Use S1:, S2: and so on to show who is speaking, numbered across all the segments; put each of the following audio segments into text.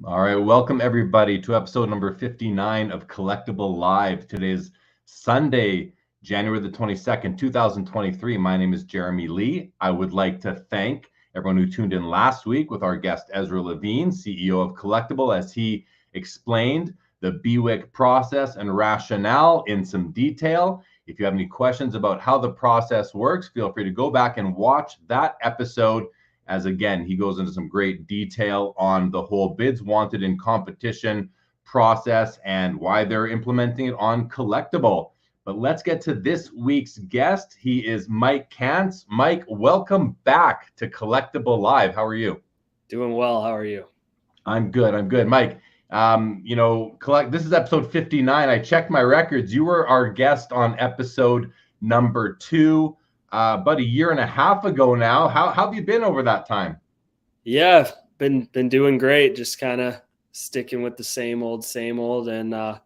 S1: All right, welcome everybody to episode number 59 of Collectible Live. Today is Sunday, January the 22nd, 2023. My name is Jeremy Lee. I would like to thank everyone who tuned in last week with our guest Ezra Levine, CEO of Collectable, as he explained the BWIC process and rationale in some detail. If you have any questions about how the process works, feel free to go back and watch that episode, as again, he goes into some great detail on the whole bids wanted in competition process and why they're implementing it on Collectable. But let's get to this week's guest. He is Mike Cance. Mike, welcome back to Collectable Live. How are you?
S2: Doing well. How are you?
S1: I'm good. Mike, this is episode 59. I checked my records. You were our guest on episode number 2. About a year and a half ago now. How have you been over that time?
S2: Yeah, been doing great. Just kind of sticking with the same old, and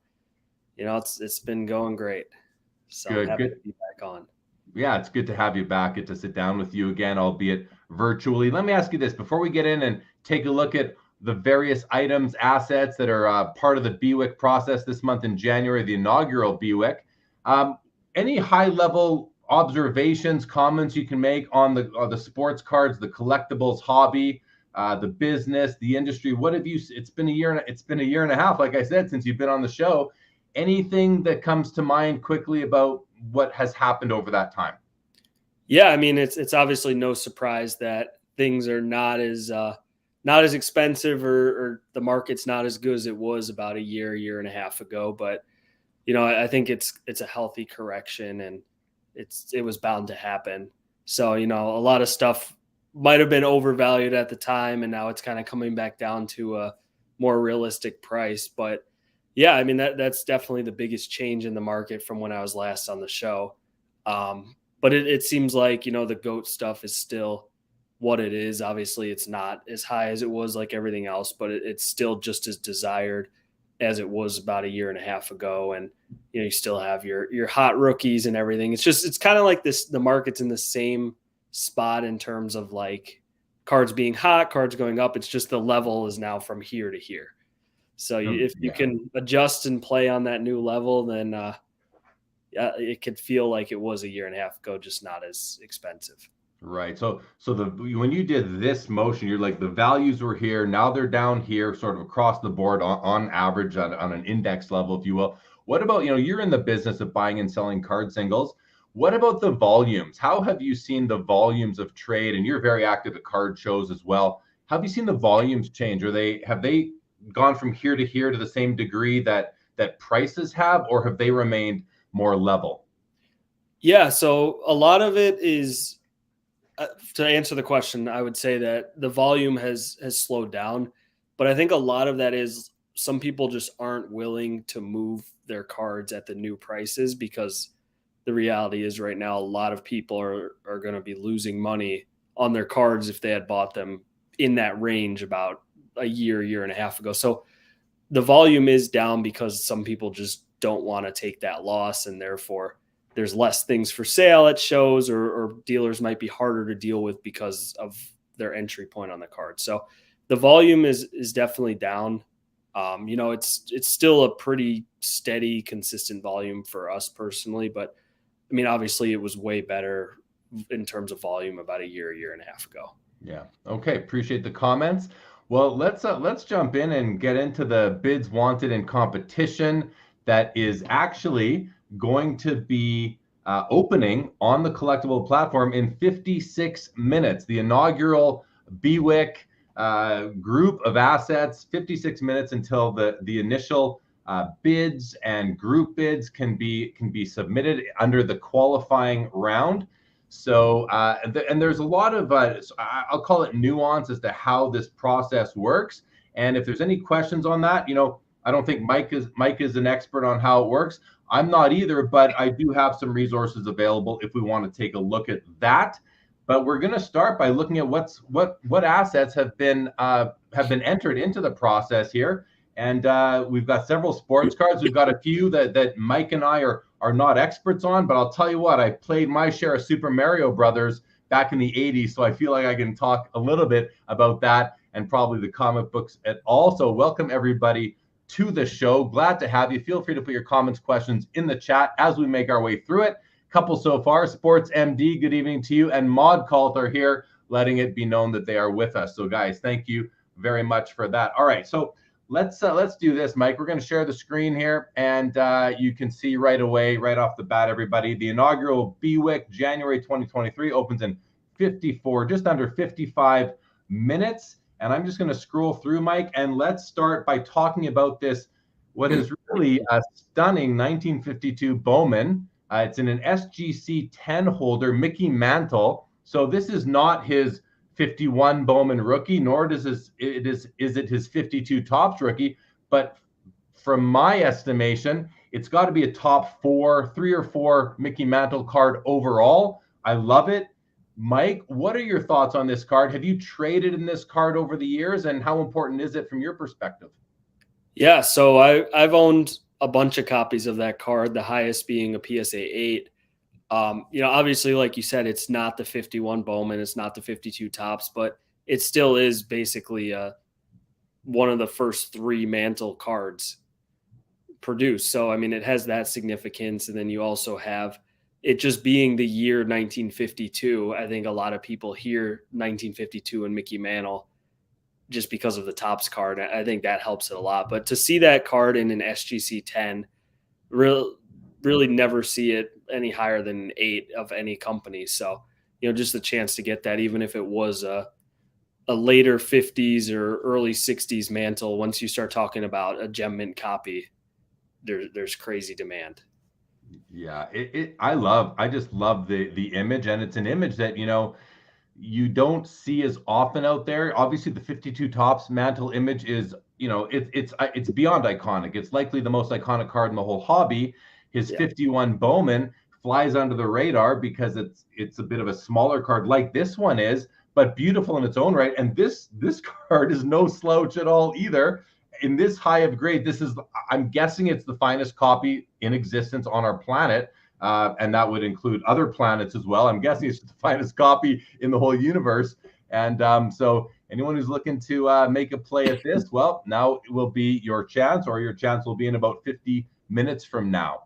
S2: it's been going great. So I'm happy to be back on.
S1: Yeah, it's good to have you back. Get to sit down with you again, albeit virtually. Let me ask you this before we get in and take a look at the various items, assets that are part of the BWIC process this month in January, the inaugural BWIC. Any high-level observations, comments you can make on the sports cards, the collectibles hobby, the business, the industry? What have you? It's been a year and a half, like I said, since you've been on the show. Anything that comes to mind quickly about what has happened over that time?
S2: Yeah, I mean, it's obviously no surprise that things are not as expensive, or the market's not as good as it was about a year and a half ago. But I think it's a healthy correction, and it was bound to happen. So, a lot of stuff might have been overvalued at the time, and now it's kind of coming back down to a more realistic price. But yeah, I mean, that's definitely the biggest change in the market from when I was last on the show. But it seems like, the GOAT stuff is still what it is. Obviously, it's not as high as it was like everything else, but it's still just as desired as it was about a year and a half ago. And, you still have your hot rookies and everything. It's kind of like this, the market's in the same spot in terms of like cards being hot, cards going up. It's just the level is now from here to here. So if you can adjust and play on that new level, then it could feel like it was a year and a half ago, just not as expensive.
S1: Right. So when you did this motion, you're like, the values were here, now they're down here, sort of across the board on average on an index level, if you will. What about, you're in the business of buying and selling card singles. What about the volumes? How have you seen the volumes of trade? And you're very active at card shows as well. How have you seen the volumes change? Have they gone from here to here to the same degree that prices have, or have they remained more level?
S2: Yeah. So a lot of it is, to answer the question, I would say that the volume has slowed down, but I think a lot of that is some people just aren't willing to move their cards at the new prices, because the reality is right now a lot of people are going to be losing money on their cards if they had bought them in that range about a year and a half ago. So the volume is down because some people just don't want to take that loss, and therefore there's less things for sale at shows, or dealers might be harder to deal with because of their entry point on the card. So the volume is definitely down. It's still a pretty steady, consistent volume for us personally, but I mean, obviously it was way better in terms of volume about a year and a half ago.
S1: Yeah. Okay. Appreciate the comments. Well, let's jump in and get into the bids wanted in competition that is actually going to be opening on the Collectable platform in 56 minutes. The inaugural BWIC group of assets, 56 minutes until the initial bids and group bids can be submitted under the qualifying round. So, and there's a lot of, I'll call it nuance as to how this process works. And if there's any questions on that, I don't think Mike is an expert on how it works. I'm not either, but I do have some resources available if we want to take a look at that. But we're going to start by looking at what assets have been entered into the process here. And we've got several sports cards. We've got a few that Mike and I are not experts on, but I'll tell you what, I played my share of Super Mario Brothers back in the 80s, so I feel like I can talk a little bit about that. and probably the comic books at all. So welcome everybody to the show. Glad to have you. Feel free to put your comments, questions in the chat as we make our way through it. Couple so far. Sports MD, good evening to you. And Mod Cult are here, letting it be known that they are with us. So guys, thank you very much for that. All right, so let's do this, Mike. We're going to share the screen here, and you can see right away, right off the bat, everybody, the inaugural BWIC January 2023 opens in 54, just under 55 minutes. And I'm just going to scroll through, Mike, and let's start by talking about this, what is really a stunning 1952 Bowman. It's in an SGC 10 holder, Mickey Mantle. So this is not his 51 Bowman rookie, nor is it his 52 Topps rookie. But from my estimation, it's got to be a top 3 or 4 Mickey Mantle card overall. I love it. Mike, what are your thoughts on this card? Have you traded in this card over the years, and how important is it from your perspective?
S2: Yeah, so I've owned a bunch of copies of that card, the highest being a PSA 8. Obviously, like you said, it's not the 51 Bowman, it's not the 52 Topps, but it still is basically one of the first 3 Mantle cards produced. So, I mean, it has that significance. And then you also have it just being the year 1952. I think a lot of people hear 1952 and Mickey Mantle just because of the Topps card. I think that helps it a lot. But to see that card in an SGC 10, really never see it any higher than an 8 of any company. So, just the chance to get that, even if it was a later 50s or early 60s Mantle, once you start talking about a gem mint copy, there's crazy demand.
S1: Yeah, I just love the image, and it's an image that, you don't see as often out there. Obviously, the 52 Topps Mantle image is, it's beyond iconic. It's likely the most iconic card in the whole hobby. His 51 Bowman flies under the radar because it's a bit of a smaller card, like this one is, but beautiful in its own right. And this card is no slouch at all either. In this high of grade, I'm guessing it's the finest copy in existence on our planet. And that would include other planets as well. I'm guessing it's the finest copy in the whole universe. And so anyone who's looking to make a play at this, well, now it will be your chance, or your chance will be in about 50 minutes from now.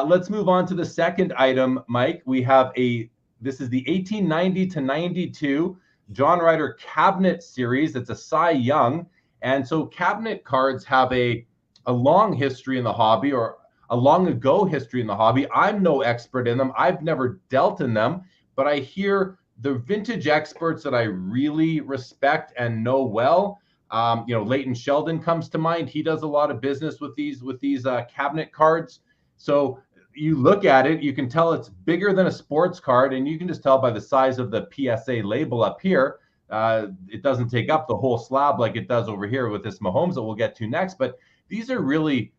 S1: Let's move on to the second item, Mike. This is the 1890 to 92 John Ryder Cabinet Series. It's a Cy Young. And so cabinet cards have a long history in the hobby, or a long ago history in the hobby. I'm no expert in them. I've never dealt in them, but I hear the vintage experts that I really respect and know well. Leighton Sheldon comes to mind. He does a lot of business with these cabinet cards. So you look at it, you can tell it's bigger than a sports card, and you can just tell by the size of the PSA label up here. It doesn't take up the whole slab like it does over here with this Mahomes that we'll get to next. But these are really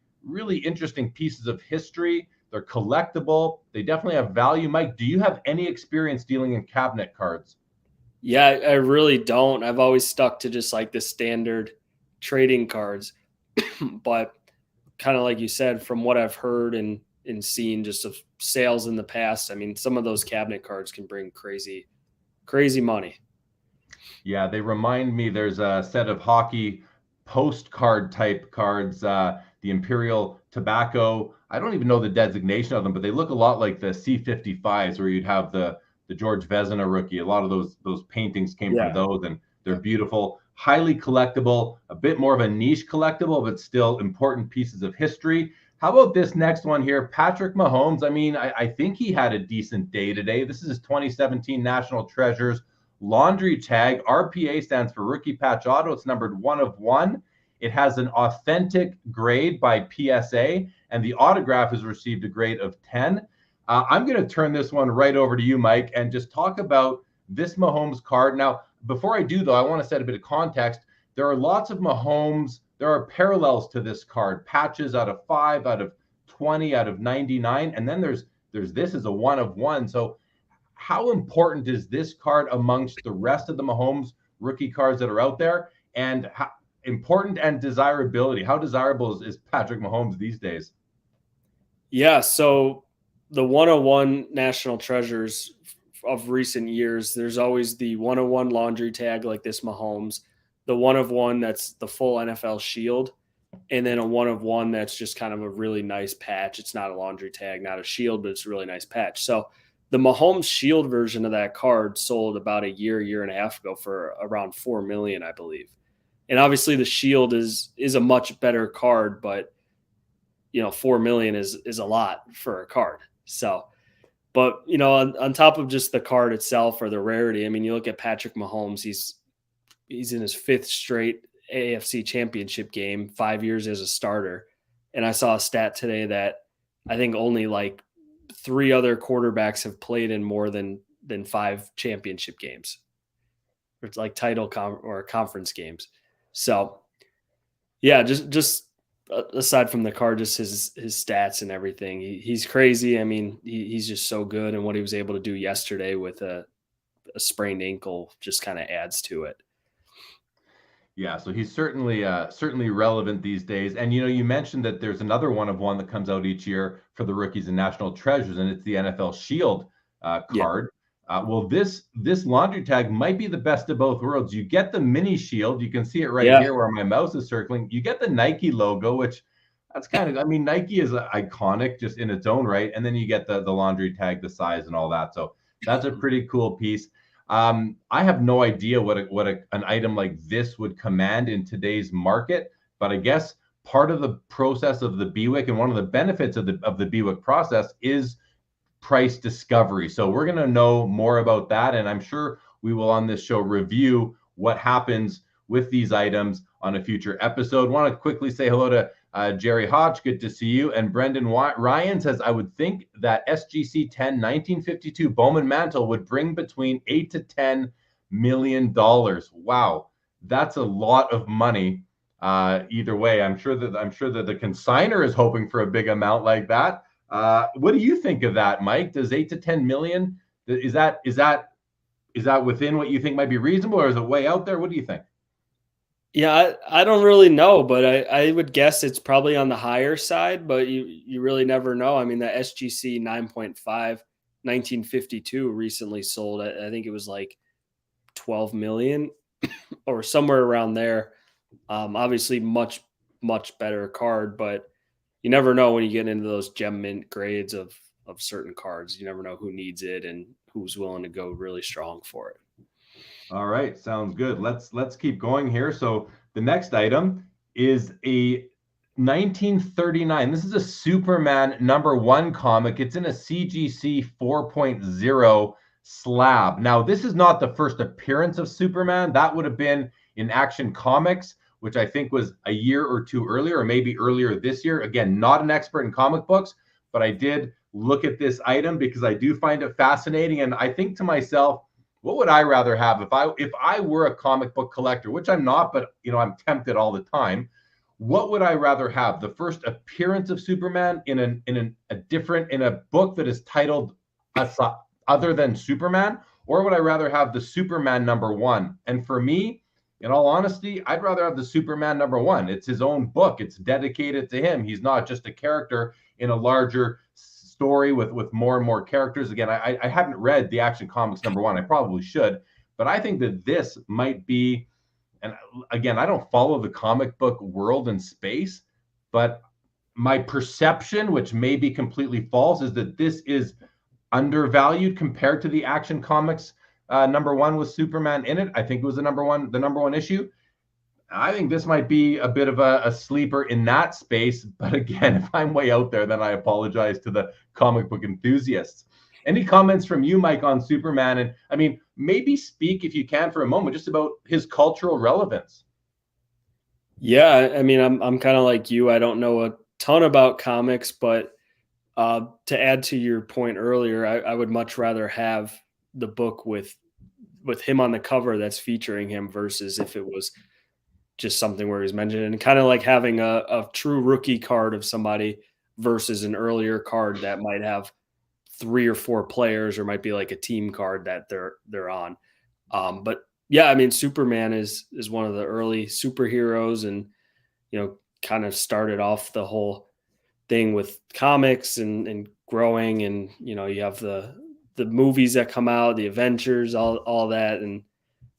S1: interesting pieces of history. They're collectible. They definitely have value. Mike, do you have any experience dealing in cabinet cards?
S2: Yeah, I really don't. I've always stuck to just like the standard trading cards. But kind of like you said, from what I've heard and seen just of sales in the past, I mean, some of those cabinet cards can bring crazy money.
S1: Yeah, they remind me, there's a set of hockey postcard type cards, the Imperial Tobacco. I don't even know the designation of them, but they look a lot like the C55s, where you'd have the George Vezina rookie. A lot of those paintings came from those, and they're beautiful, highly collectible, a bit more of a niche collectible, but still important pieces of history. How about this next one here? Patrick Mahomes. I mean, I think he had a decent day today. This is his 2017 National Treasures laundry tag. RPA stands for Rookie Patch Auto. It's numbered 1/1. It has an authentic grade by PSA, and the autograph has received a grade of 10. I'm going to turn this one right over to you, Mike, and just talk about this Mahomes card. Now, before I do, though, I want to set a bit of context. There are lots of Mahomes. There are parallels to this card, patches out of 5, out of 20, out of 99, and then there's this as a 1/1. So how important is this card amongst the rest of the Mahomes rookie cards that are out there? And how important and desirability? How desirable is Patrick Mahomes these days?
S2: Yeah, so the 101 National Treasures of recent years, there's always the 101 laundry tag like this Mahomes. the 1-of-1 that's the full NFL shield, and then a 1-of-1 that's just kind of a really nice patch. It's not a laundry tag, not a shield, but it's a really nice patch. So the Mahomes shield version of that card sold about a year and a half ago for around $4 million, I believe. And obviously the shield is a much better card, but $4 million is a lot for a card. So, but on top of just the card itself or the rarity, I mean, you look at Patrick Mahomes, he's in his 5th straight AFC championship game, 5 years as a starter. And I saw a stat today that I think only like 3 other quarterbacks have played in more than 5 championship games. It's like title or conference games. So yeah, just aside from the card, just his stats and everything, he's crazy. I mean, he's just so good. And what he was able to do yesterday with a sprained ankle just kind of adds to it.
S1: Yeah, so he's certainly relevant these days. And you mentioned that there's another 1-of-1 that comes out each year for the rookies and national treasures, and it's the NFL Shield card. Well, this laundry tag might be the best of both worlds. You get the mini shield. You can see it right here where my mouse is circling. You get the Nike logo, which that's kind of, I mean, Nike is iconic just in its own right. And then you get the laundry tag, the size and all that. So that's a pretty cool piece. I have no idea what an item like this would command in today's market, but I guess part of the process of the BWIC and one of the benefits of the BWIC process is price discovery. So we're going to know more about that, and I'm sure we will on this show review what happens with these items on a future episode. Want to quickly say hello to Jerry Hodge, good to see you. And Brendan Ryan says, I would think that SGC 10 1952 Bowman Mantle would bring between $8 to $10 million. Wow, that's a lot of money. Either way, I'm sure that the consignor is hoping for a big amount like that. What do you think of that, Mike? Does 8 to 10 million, is that within what you think might be reasonable, or is it way out there? What do you think?
S2: Yeah, I don't really know, but I would guess it's probably on the higher side, but you really never know. I mean, the SGC 9.5 1952 recently sold. I think it was like 12 million or somewhere around there. Obviously much better card, but you never know when you get into those gem mint grades of certain cards. You never know who needs it and who's willing to go really strong for it.
S1: All right, sounds good. Let's keep going here. So the next item is a 1939. This is a Superman #1 comic. It's in a CGC 4.0 slab. Now, this is not the first appearance of Superman. That would have been in Action Comics, which I think was a year or two earlier, or maybe earlier this year. Again, not an expert in comic books, but I did look at this item because I do find it fascinating. And I think to myself, what would I rather have if I were a comic book collector, which I'm not, but I'm tempted all the time. What would I rather have? The first appearance of Superman in a book that is titled other than Superman, or would I rather have the Superman #1? And for me, in all honesty, I'd rather have the Superman #1. It's his own book. It's dedicated to him. He's not just a character in a larger story with more and more characters. Again, I haven't read the Action Comics #1. I probably should, but I think that this might be, and again, I don't follow the comic book world and space, but my perception, which may be completely false, is that this is undervalued compared to the Action Comics #1 with Superman in it. I think it was the number one issue. I think this might be a bit of a sleeper in that space. But again, if I'm way out there, then I apologize to the comic book enthusiasts. Any comments from you, Mike, on Superman? And I mean, maybe speak, if you can, for a moment, just about his cultural relevance.
S2: Yeah, I mean, I'm kind of like you. I don't know a ton about comics, but to add to your point earlier, I would much rather have the book with him on the cover that's featuring him versus if it was just something where he's mentioned, and kind of like having a true rookie card of somebody versus an earlier card that might have 3 or 4 players, or might be like a team card that they're on. But yeah, I mean, Superman is one of the early superheroes, and kind of started off the whole thing with comics and growing, and you have the movies that come out, the adventures, all that, and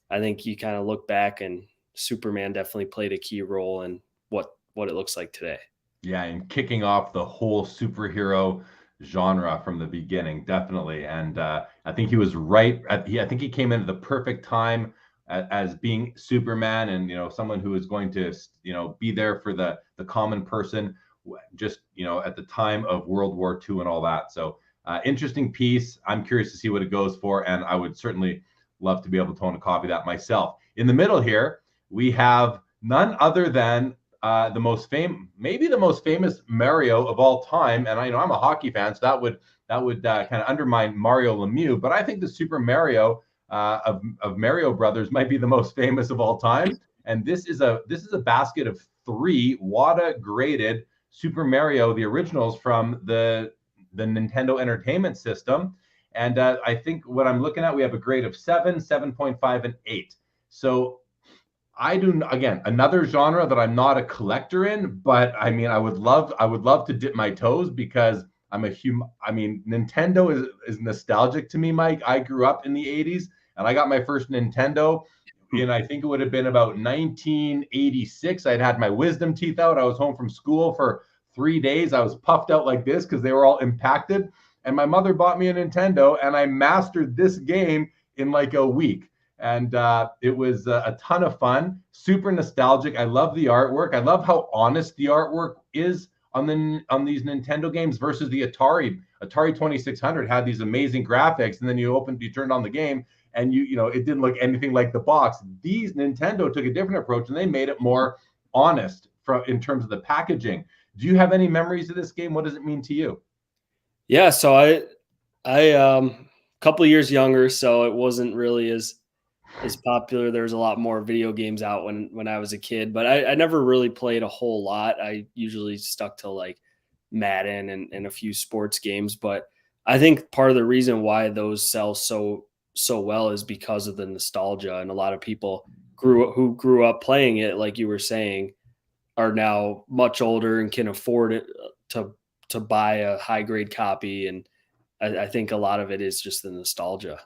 S2: I think you kind of look back and Superman definitely played a key role in what it looks like today.
S1: Yeah, and kicking off the whole superhero genre from the beginning, definitely. And I think he was right. I think he came into the perfect time as being Superman, and someone who is going to be there for the common person, just at the time of World War II and all that. So interesting piece. I'm curious to see what it goes for, and I would certainly love to be able to own a copy of that myself. In the middle here, we have none other than maybe the most famous Mario of all time. And I'm a hockey fan, so that would kind of undermine Mario Lemieux. But I think the Super Mario of Mario Brothers might be the most famous of all time. And this is a basket of 3 WATA graded Super Mario, the originals from the Nintendo Entertainment System. And I think what I'm looking at, we have a grade of 7, 7.5, and 8. So I do, again, another genre that I'm not a collector in, but I mean, I would love to dip my toes, because Nintendo is nostalgic to me, Mike. I grew up in the 80s, and I got my first Nintendo in, I think it would have been about 1986. I'd had my wisdom teeth out. I was home from school for 3 days. I was puffed out like this because they were all impacted. And my mother bought me a Nintendo, and I mastered this game in like a week. And it was a ton of fun, super nostalgic. I love the artwork. I love how honest the artwork is on these Nintendo games versus the Atari. Atari 2600 had these amazing graphics, and then you turned on the game, and it didn't look anything like the box. These Nintendo took a different approach, and they made it more honest in terms of the packaging. Do you have any memories of this game? What does it mean to you?
S2: Yeah, so I a couple of years younger, so it wasn't really as popular. There was a lot more video games out when I was a kid, but I never really played a whole lot. I usually stuck to like Madden and a few sports games. But I think part of the reason why those sell so well is because of the nostalgia, and a lot of people who grew up playing it, like you were saying, are now much older and can afford it to buy a high grade copy. And I think a lot of it is just the nostalgia.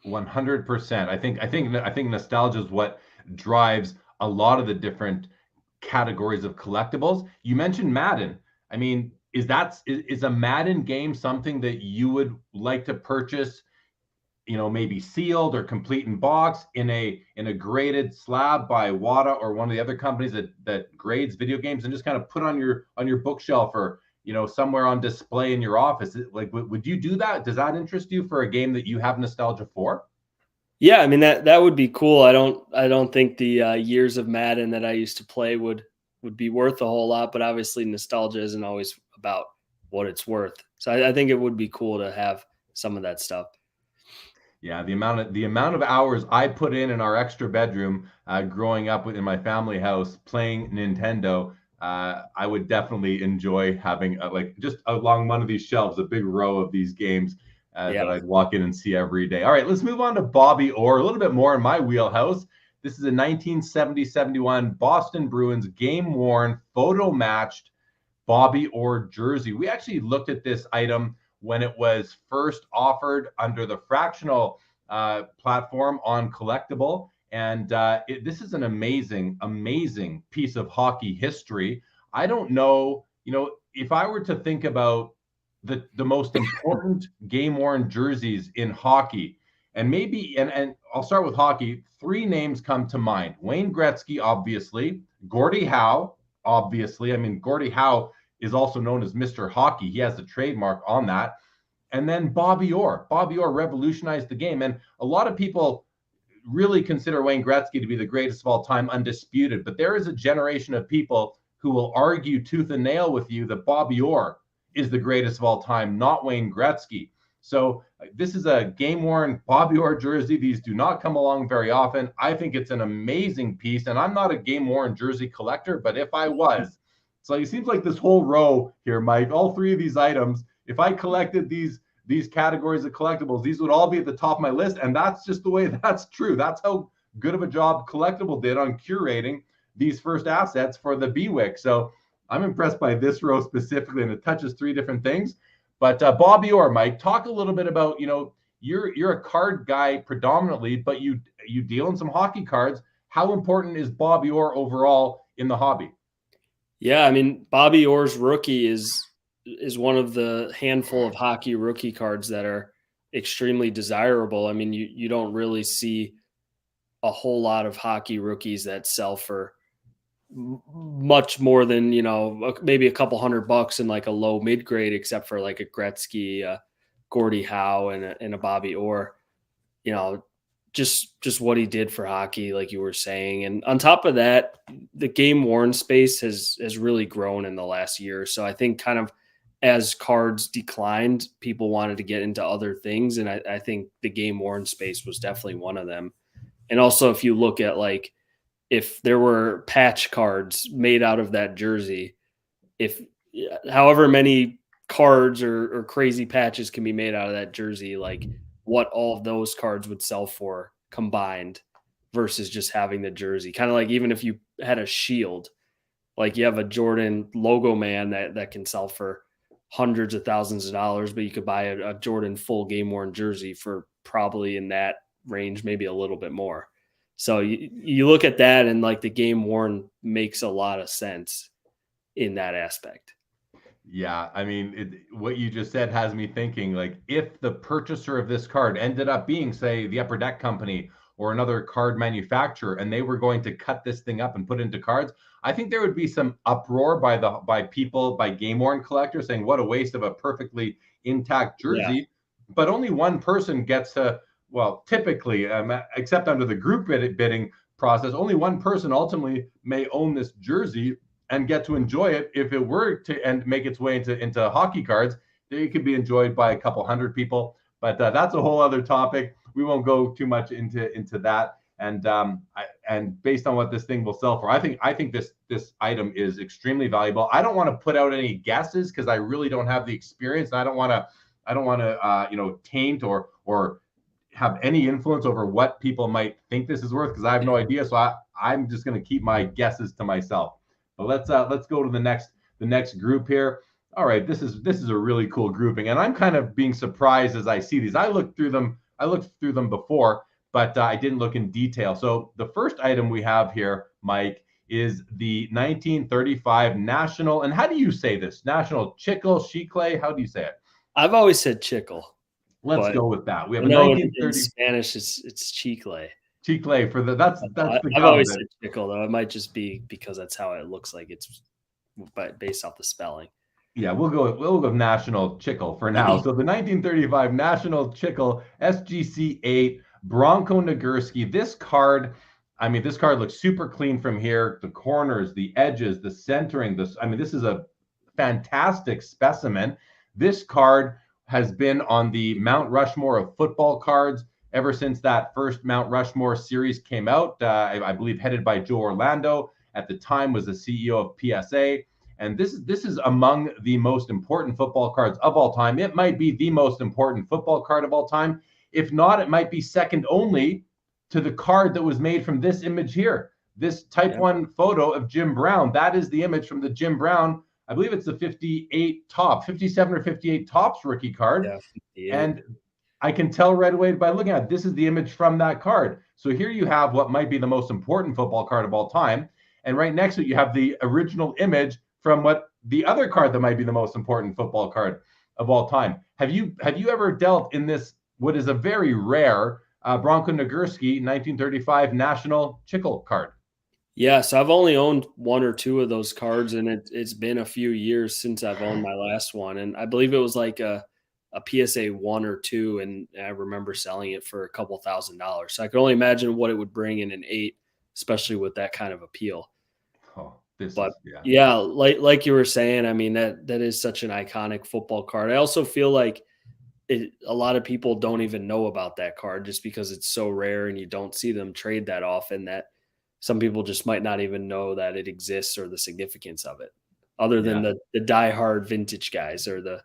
S1: 100%. I think nostalgia is what drives a lot of the different categories of collectibles. You mentioned Madden. I mean, is a Madden game something that you would like to purchase, maybe sealed or complete in box in a graded slab by WATA or one of the other companies that grades video games, and just kind of put on your bookshelf, or somewhere on display in your office? Like, would you do that? Does that interest you for a game that you have nostalgia for?
S2: Yeah, I mean that would be cool. I don't think the years of Madden that I used to play would be worth a whole lot, but obviously nostalgia isn't always about what it's worth. So I think it would be cool to have some of that stuff.
S1: Yeah, the amount of hours I put in our extra bedroom growing up in my family house playing Nintendo, I would definitely enjoy having like just along one of these shelves a big row of these games that I'd walk in and see every day. All right, let's move on to Bobby Orr, a little bit more in my wheelhouse. This is a 1970-71 Boston Bruins game-worn, photo-matched Bobby Orr jersey. We actually looked at this item when it was first offered under the fractional platform on Collectable. And this is an amazing, amazing piece of hockey history. I don't know, if I were to think about the most important game-worn jerseys in hockey, and I'll start with hockey. 3 names come to mind. Wayne Gretzky, obviously. Gordie Howe, obviously. I mean, Gordie Howe is also known as Mr. Hockey. He has the trademark on that. And then Bobby Orr. Bobby Orr revolutionized the game. And a lot of people really consider Wayne Gretzky to be the greatest of all time, undisputed. But there is a generation of people who will argue tooth and nail with you that Bobby Orr is the greatest of all time, not Wayne Gretzky. So this is a game-worn Bobby Orr jersey. These do not come along very often. I think it's an amazing piece. And I'm not a game-worn jersey collector, but if I was, so it seems like this whole row here, Mike, all 3 of these items, if I collected these categories of collectibles, these would all be at the top of my list. And that's just the way that's true. That's how good of a job Collectable did on curating these first assets for the BWIC. So I'm impressed by this row specifically, and it touches 3 different things. But Bobby Orr, Mike, talk a little bit about, you're a card guy predominantly, but you deal in some hockey cards. how important is Bobby Orr overall in the hobby?
S2: Yeah, I mean, Bobby Orr's rookie is one of the handful of hockey rookie cards that are extremely desirable. I mean, you don't really see a whole lot of hockey rookies that sell for much more than, maybe a couple $100 in like a low mid grade, except for like a Gretzky, Gordie Howe, and a Bobby Orr. You know, just what he did for hockey, like you were saying. And on top of that, the game worn space has really grown in the last year. So I think kind of as cards declined, people wanted to get into other things. And I think the game worn space was definitely one of them. And also if you look at like if there were patch cards made out of that jersey, if however many cards or crazy patches can be made out of that jersey, like what all of those cards would sell for combined versus just having the jersey. Kind of like even if you had a shield, like you have a Jordan logo man that can sell for hundreds of thousands of dollars, but you could buy a Jordan full game worn jersey for probably in that range, maybe a little bit more. So you look at that and like the game worn makes a lot of sense in that aspect.
S1: Yeah, I mean, what you just said has me thinking, like, if the purchaser of this card ended up being, say, the Upper Deck Company or another card manufacturer, and they were going to cut this thing up and put it into cards, I think there would be some uproar by people, by game worn collectors, saying, "What a waste of a perfectly intact
S2: Yeah.
S1: jersey." But only one person gets to, well, typically, except under the group bidding process, only one person ultimately may own this jersey and get to enjoy it. If it were to and make its way into hockey cards, it could be enjoyed by a couple hundred people. But that's a whole other topic. We won't go too much into that. And based on what this thing will sell for, I think this item is extremely valuable. I don't want to put out any guesses because I really don't have the experience. And I don't want to taint or have any influence over what people might think this is worth because I have no idea. So I'm just going to keep my guesses to myself. But let's go to the next group here. All right, this is a really cool grouping, and I'm kind of being surprised as I see these. I looked through them before, but I didn't look in detail. So the first item we have here, Mike, is the 1935 National, and how do you say this? National Chicle, Chicle? How do you say it?
S2: I've always said chicle,
S1: Let's
S2: but
S1: go with that. We have
S2: I
S1: a
S2: know in
S1: 1930
S2: Spanish it's chicle.
S1: Chicle for that's the
S2: I've
S1: gum
S2: always
S1: that.
S2: said chicle, though. It might just be because that's how it looks like it's based off the spelling.
S1: Yeah, we'll go National Chicle for now. So the 1935 National Chicle SGC8 Bronco Nagurski. This card, I mean, this card looks super clean from here. The corners, the edges, the centering. This is a fantastic specimen. This card has been on the Mount Rushmore of football cards ever since that first Mount Rushmore series came out. I believe headed by Joe Orlando. At the time, was the CEO of PSA. And this is among the most important football cards of all time. It might be the most important football card of all time. If not, it might be second only to the card that was made from this image here. This Type 1 photo of Jim Brown. That is the image from the Jim Brown. I believe it's the 57 or 58 Topps rookie card.
S2: Yeah,
S1: and I can tell right away by looking at it, this is the image from that card. So here you have what might be the most important football card of all time. And right next to it, you have the original image from what the other card that might be the most important football card of all time. Have you ever dealt in this, what is a very rare Bronco Nagurski 1935 National Chicle card?
S2: Yeah, so I've only owned one or two of those cards, and it's been a few years since I've owned my last one. And I believe it was like a PSA 1 or 2, and I remember selling it for a couple $1,000s. So I can only imagine what it would bring in an 8, especially with that kind of appeal.
S1: Oh,
S2: But yeah, like you were saying, I mean that is such an iconic football card. I also feel like a lot of people don't even know about that card just because it's so rare and you don't see them trade that often, that some people just might not even know that it exists or the significance of it, other than the diehard vintage guys or the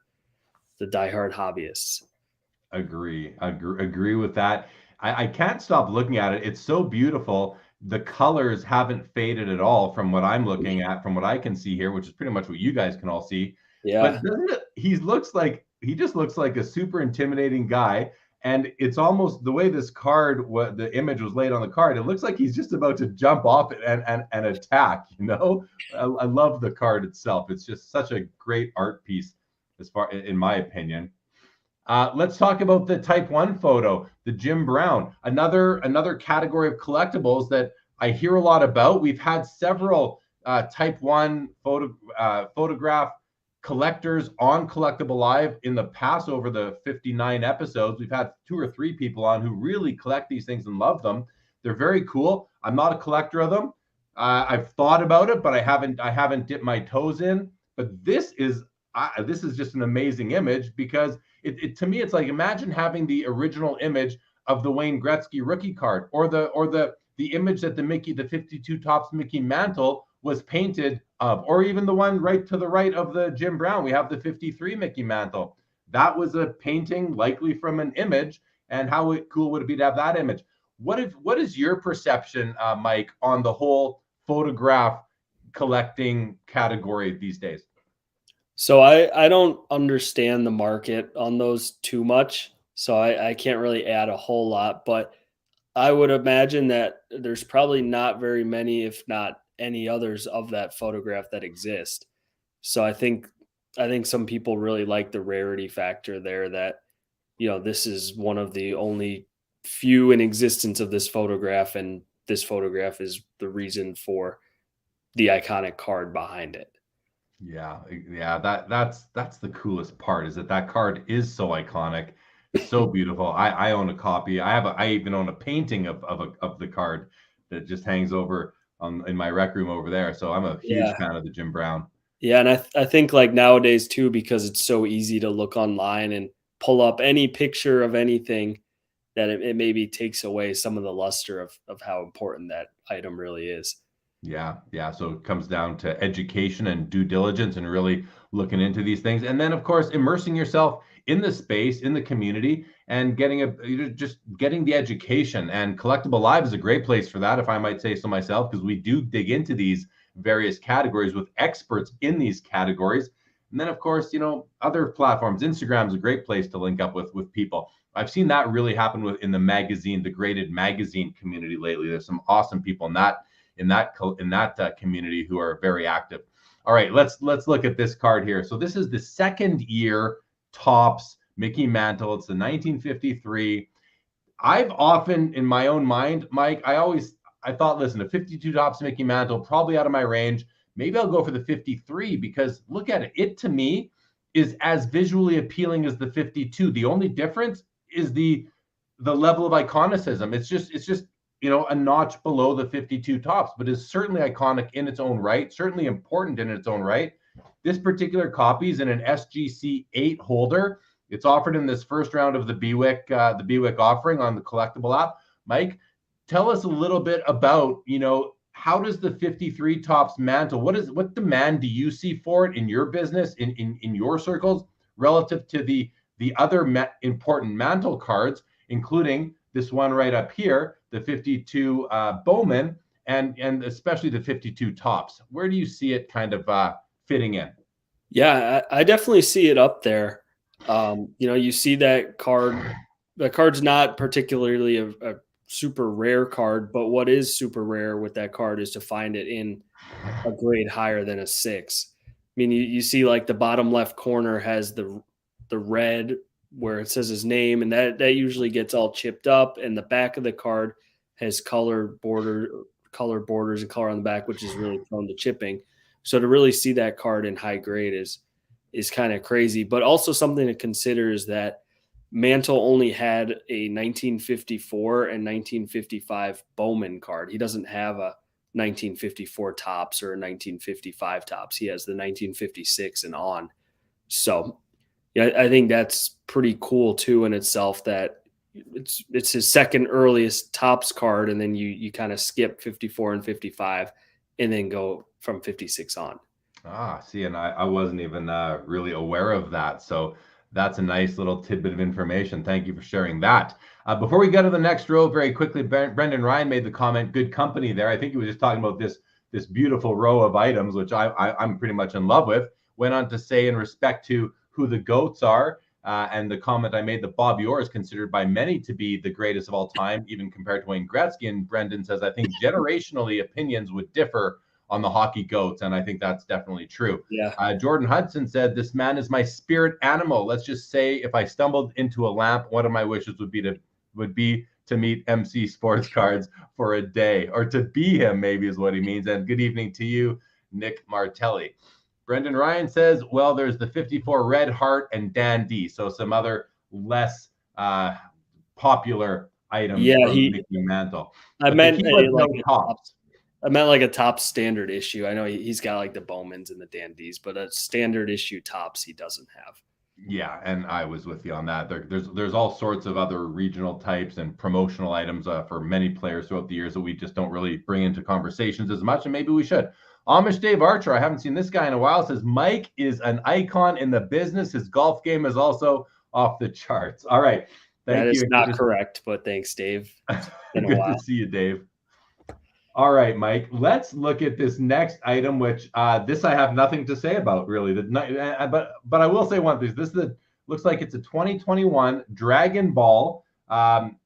S2: diehard hobbyists.
S1: Agree with that. I can't stop looking at it. It's so beautiful. The colors haven't faded at all from what I'm looking at, from what I can see here, which is pretty much what you guys can all see.
S2: Yeah.
S1: But doesn't it, he just looks like a super intimidating guy. And it's almost the way this card, what the image was laid on the card, it looks like he's just about to jump off and attack, you know? I love the card itself. It's just such a great art piece, as far in my opinion. Let's talk about the Type 1 photo, the Jim Brown, another category of collectibles that I hear a lot about. We've had several Type 1 photograph collectors on Collectible Live in the past. Over the 59 episodes, we've had 2 or 3 people on who really collect these things and love them. They're very cool. I'm not a collector of them. I've thought about it, but I haven't dipped my toes in. But this is just an amazing image, because to me, it's like, imagine having the original image of the Wayne Gretzky rookie card, or the image that the 52 Topps Mickey Mantle was painted of, or even the one right to the right of the Jim Brown. We have the 53 Mickey Mantle. That was a painting, likely from an image. And how cool would it be to have that image? What is your perception, Mike, on the whole photograph collecting category these days?
S2: So I don't understand the market on those too much. So I can't really add a whole lot, but I would imagine that there's probably not very many, if not any others of that photograph that exist. So I think some people really like the rarity factor there, that, this is one of the only few in existence of this photograph, and this photograph is the reason for the iconic card behind it.
S1: Yeah, that's the coolest part, is that card is so iconic, so beautiful. I own a copy. I even own a painting of the card that just hangs over in my rec room over there. So I'm a huge
S2: Yeah.
S1: fan of the Jim Brown.
S2: Yeah, and I think, like, nowadays too, because it's so easy to look online and pull up any picture of anything, that it maybe takes away some of the luster of how important that item really is.
S1: Yeah. So it comes down to education and due diligence, and really looking into these things. And then, of course, immersing yourself in the space, in the community, and just getting the education. And Collectible Live is a great place for that, if I might say so myself, because we do dig into these various categories with experts in these categories. And then, of course, other platforms. Instagram is a great place to link up with people. I've seen that really happen in the graded magazine community lately. There's some awesome people in that community who are very active. All right, let's look at this card here. So this is the second year Topps Mickey Mantle. It's the 1953. I've often, in my own mind, Mike, I thought, listen, a 52 Topps Mickey Mantle, probably out of my range. Maybe I'll go for the 53, because look at it. It, to me, is as visually appealing as the 52. The only difference is the level of iconicism. It's just a notch below the 52 Topps, but is certainly iconic in its own right, certainly important in its own right. This particular copy is in an SGC 8 holder. It's offered in this first round of the BWIC offering on the Collectible app. Mike, tell us a little bit about, how does the 53 Topps Mantle, what demand do you see for it in your business, in your circles, relative to the other important Mantle cards, including this one right up here, the 52 Bowman, and especially the 52 Topps? Where do you see it kind of fitting in?
S2: Yeah, I definitely see it up there. You see that card. The card's not particularly a super rare card, but what is super rare with that card is to find it in a grade higher than a 6. I mean, you see, like, the bottom left corner has the red where it says his name, and that usually gets all chipped up, and the back of the card has color borders and color on the back, which is really prone to chipping. So to really see that card in high grade is kind of crazy. But also, something to consider is that Mantle only had a 1954 and 1955 Bowman card. He doesn't have a 1954 Topps or a 1955 Topps. He has the 1956 and on. So yeah, I think that's pretty cool too in itself, that it's his second earliest Topps card, and then you kind of skip 54 and 55 and then go from 56 on.
S1: See, and I wasn't even really aware of that. So that's a nice little tidbit of information. Thank you for sharing that. Before we go to the next row, very quickly, Brendan Ryan made the comment, good company there. I think he was just talking about this beautiful row of items, which I'm pretty much in love with. Went on to say, in respect to who the GOATs are, and the comment I made that Bobby Orr is considered by many to be the greatest of all time, even compared to Wayne Gretzky. And Brendan says, I think generationally opinions would differ on the hockey GOATs, and I think that's definitely true.
S2: Yeah.
S1: Jordan Hudson said, this man is my spirit animal. Let's just say if I stumbled into a lamp, one of my wishes would be to meet MC Sports Cards for a day, or to be him, maybe is what he means. And good evening to you, Nick Martelli. Brendan Ryan says, well, there's the 54 Red Heart and Dan D. So some other less popular items from Mickey Mantle.
S2: I meant like a top standard issue. I know he's got like the Bowmans and the Dan Ds, but a standard issue tops he doesn't have.
S1: Yeah, and I was with you on that. There's all sorts of other regional types and promotional items for many players throughout the years that we just don't really bring into conversations as much, and maybe we should. Amish Dave Archer, I haven't seen this guy in a while, says Mike is an icon in the business. His golf game is also off the charts. All right.
S2: Thank you. That is not correct, but thanks, Dave. It's been a while.
S1: Good to see you, Dave. All right, Mike, let's look at this next item, which this I have nothing to say about, really. But I will say one thing. Looks like it's a 2021 Dragon Ball. I'm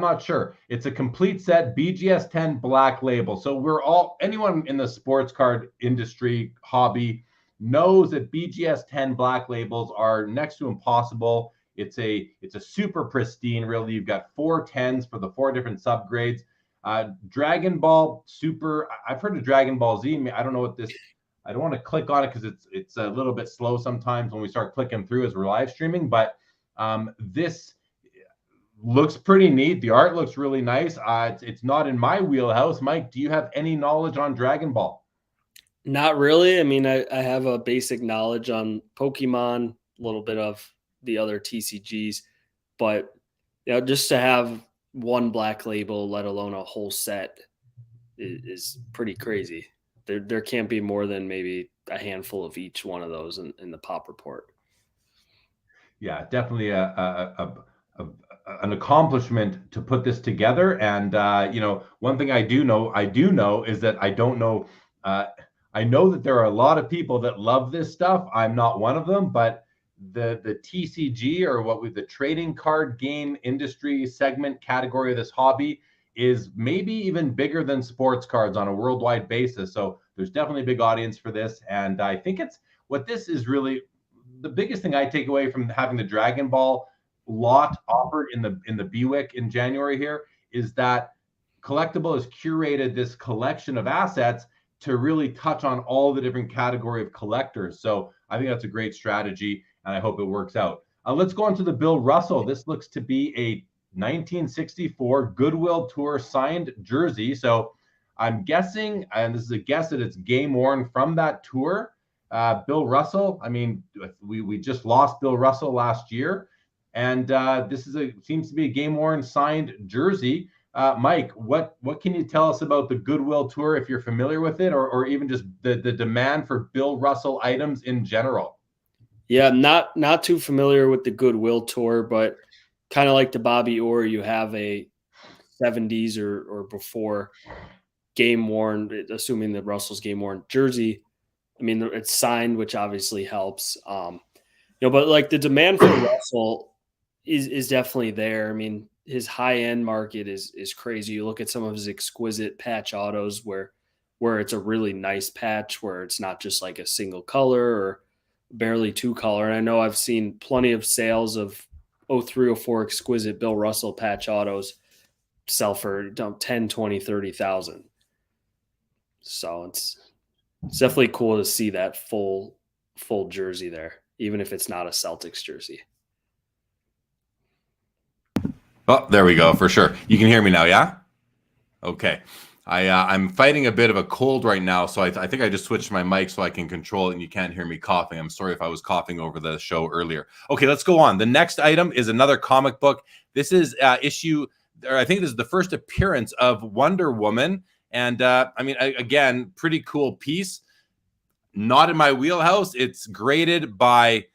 S1: not sure. It's a complete set BGS 10 Black Label. So anyone in the sports card industry hobby knows that BGS 10 Black Labels are next to impossible. It's a super pristine, really. You've got 4 10s for the 4 different subgrades. Dragon Ball Super. I've heard of Dragon Ball Z. I don't know what this. I don't want to click on it because it's a little bit slow sometimes when we start clicking through as we're live streaming. But this looks pretty neat. The art looks really nice. It's not in my wheelhouse. Mike, do you have any knowledge on Dragon Ball?
S2: Not really. I mean, I have a basic knowledge on Pokemon, a little bit of the other TCGs, but just to have one Black Label, let alone a whole set, is pretty crazy. There can't be more than maybe a handful of each one of those in the pop report.
S1: Yeah, definitely an accomplishment to put this together. And one thing I do know is that I don't know. I know that there are a lot of people that love this stuff. I'm not one of them, but the TCG, or the trading card game industry segment category of this hobby, is maybe even bigger than sports cards on a worldwide basis. So there's definitely a big audience for this. And I think this is really the biggest thing I take away from having the Dragon Ball lot offered in the BWIC in January here is that Collectable has curated this collection of assets to really touch on all the different category of collectors. So I think that's a great strategy, and I hope it works out. Let's go on to the Bill Russell. This looks to be a 1964 Goodwill Tour signed jersey. So I'm guessing, and this is a guess, that it's game worn from that tour. Bill Russell, I mean, we just lost Bill Russell last year, and this seems to be a game worn signed jersey. Mike, what can you tell us about the Goodwill Tour, if you're familiar with it, or even just the demand for Bill Russell items in general?
S2: Yeah, not too familiar with the Goodwill Tour, but kind of like the Bobby Orr, you have a 70s or before game worn, assuming that Russell's game worn jersey. I mean, it's signed, which obviously helps. But like the demand for Russell is definitely there. I mean, his high end market is crazy. You look at some of his exquisite patch autos where it's a really nice patch, where it's not just like a single color or barely 2 color. And I know I've seen plenty of sales of 03, 04 exquisite Bill Russell patch autos sell for 10, 20, 30,000. So it's definitely cool to see that full jersey there, even if it's not a Celtics jersey.
S1: Oh, there we go, for sure. You can hear me now, yeah? Okay. I'm fighting a bit of a cold right now, so I think I just switched my mic so I can control it and you can't hear me coughing. I'm sorry if I was coughing over the show earlier. Okay, let's go on. The next item is another comic book. This is I think this is the first appearance of Wonder Woman. And I mean, again, pretty cool piece. Not in my wheelhouse. It's graded by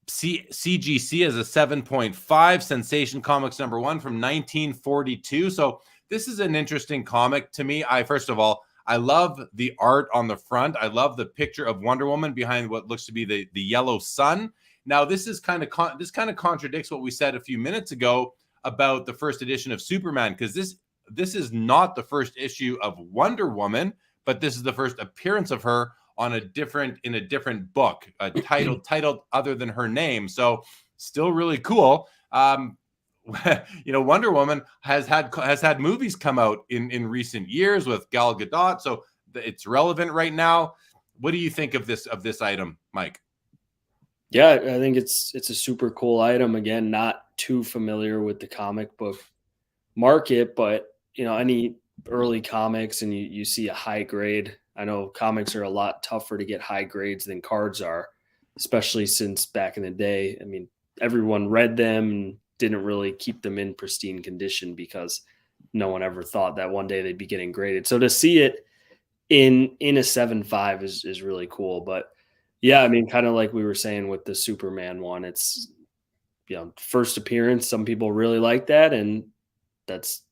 S1: CGC as a 7.5, Sensation Comics #1 from 1942. So this is an interesting comic to me. First of all, I love the art on the front. I love the picture of Wonder Woman behind what looks to be the yellow sun. Now, this is kind of contradicts what we said a few minutes ago about the first edition of Superman, because this is not the first issue of Wonder Woman, but this is the first appearance of her in a different book, titled other than her name. So still really cool. Wonder Woman has had movies come out in recent years with Gal Gadot, so it's relevant right now. What do you think of this item, Mike?
S2: Yeah, I think it's a super cool item. Again, not too familiar with the comic book market, but any early comics and you see a high grade. I know comics are a lot tougher to get high grades than cards are, especially since back in the day. I mean, everyone read them and didn't really keep them in pristine condition because no one ever thought that one day they'd be getting graded. So to see it in a 7.5 is really cool. But yeah, I mean, kind of like we were saying with the Superman one, it's first appearance. Some people really like that, and that's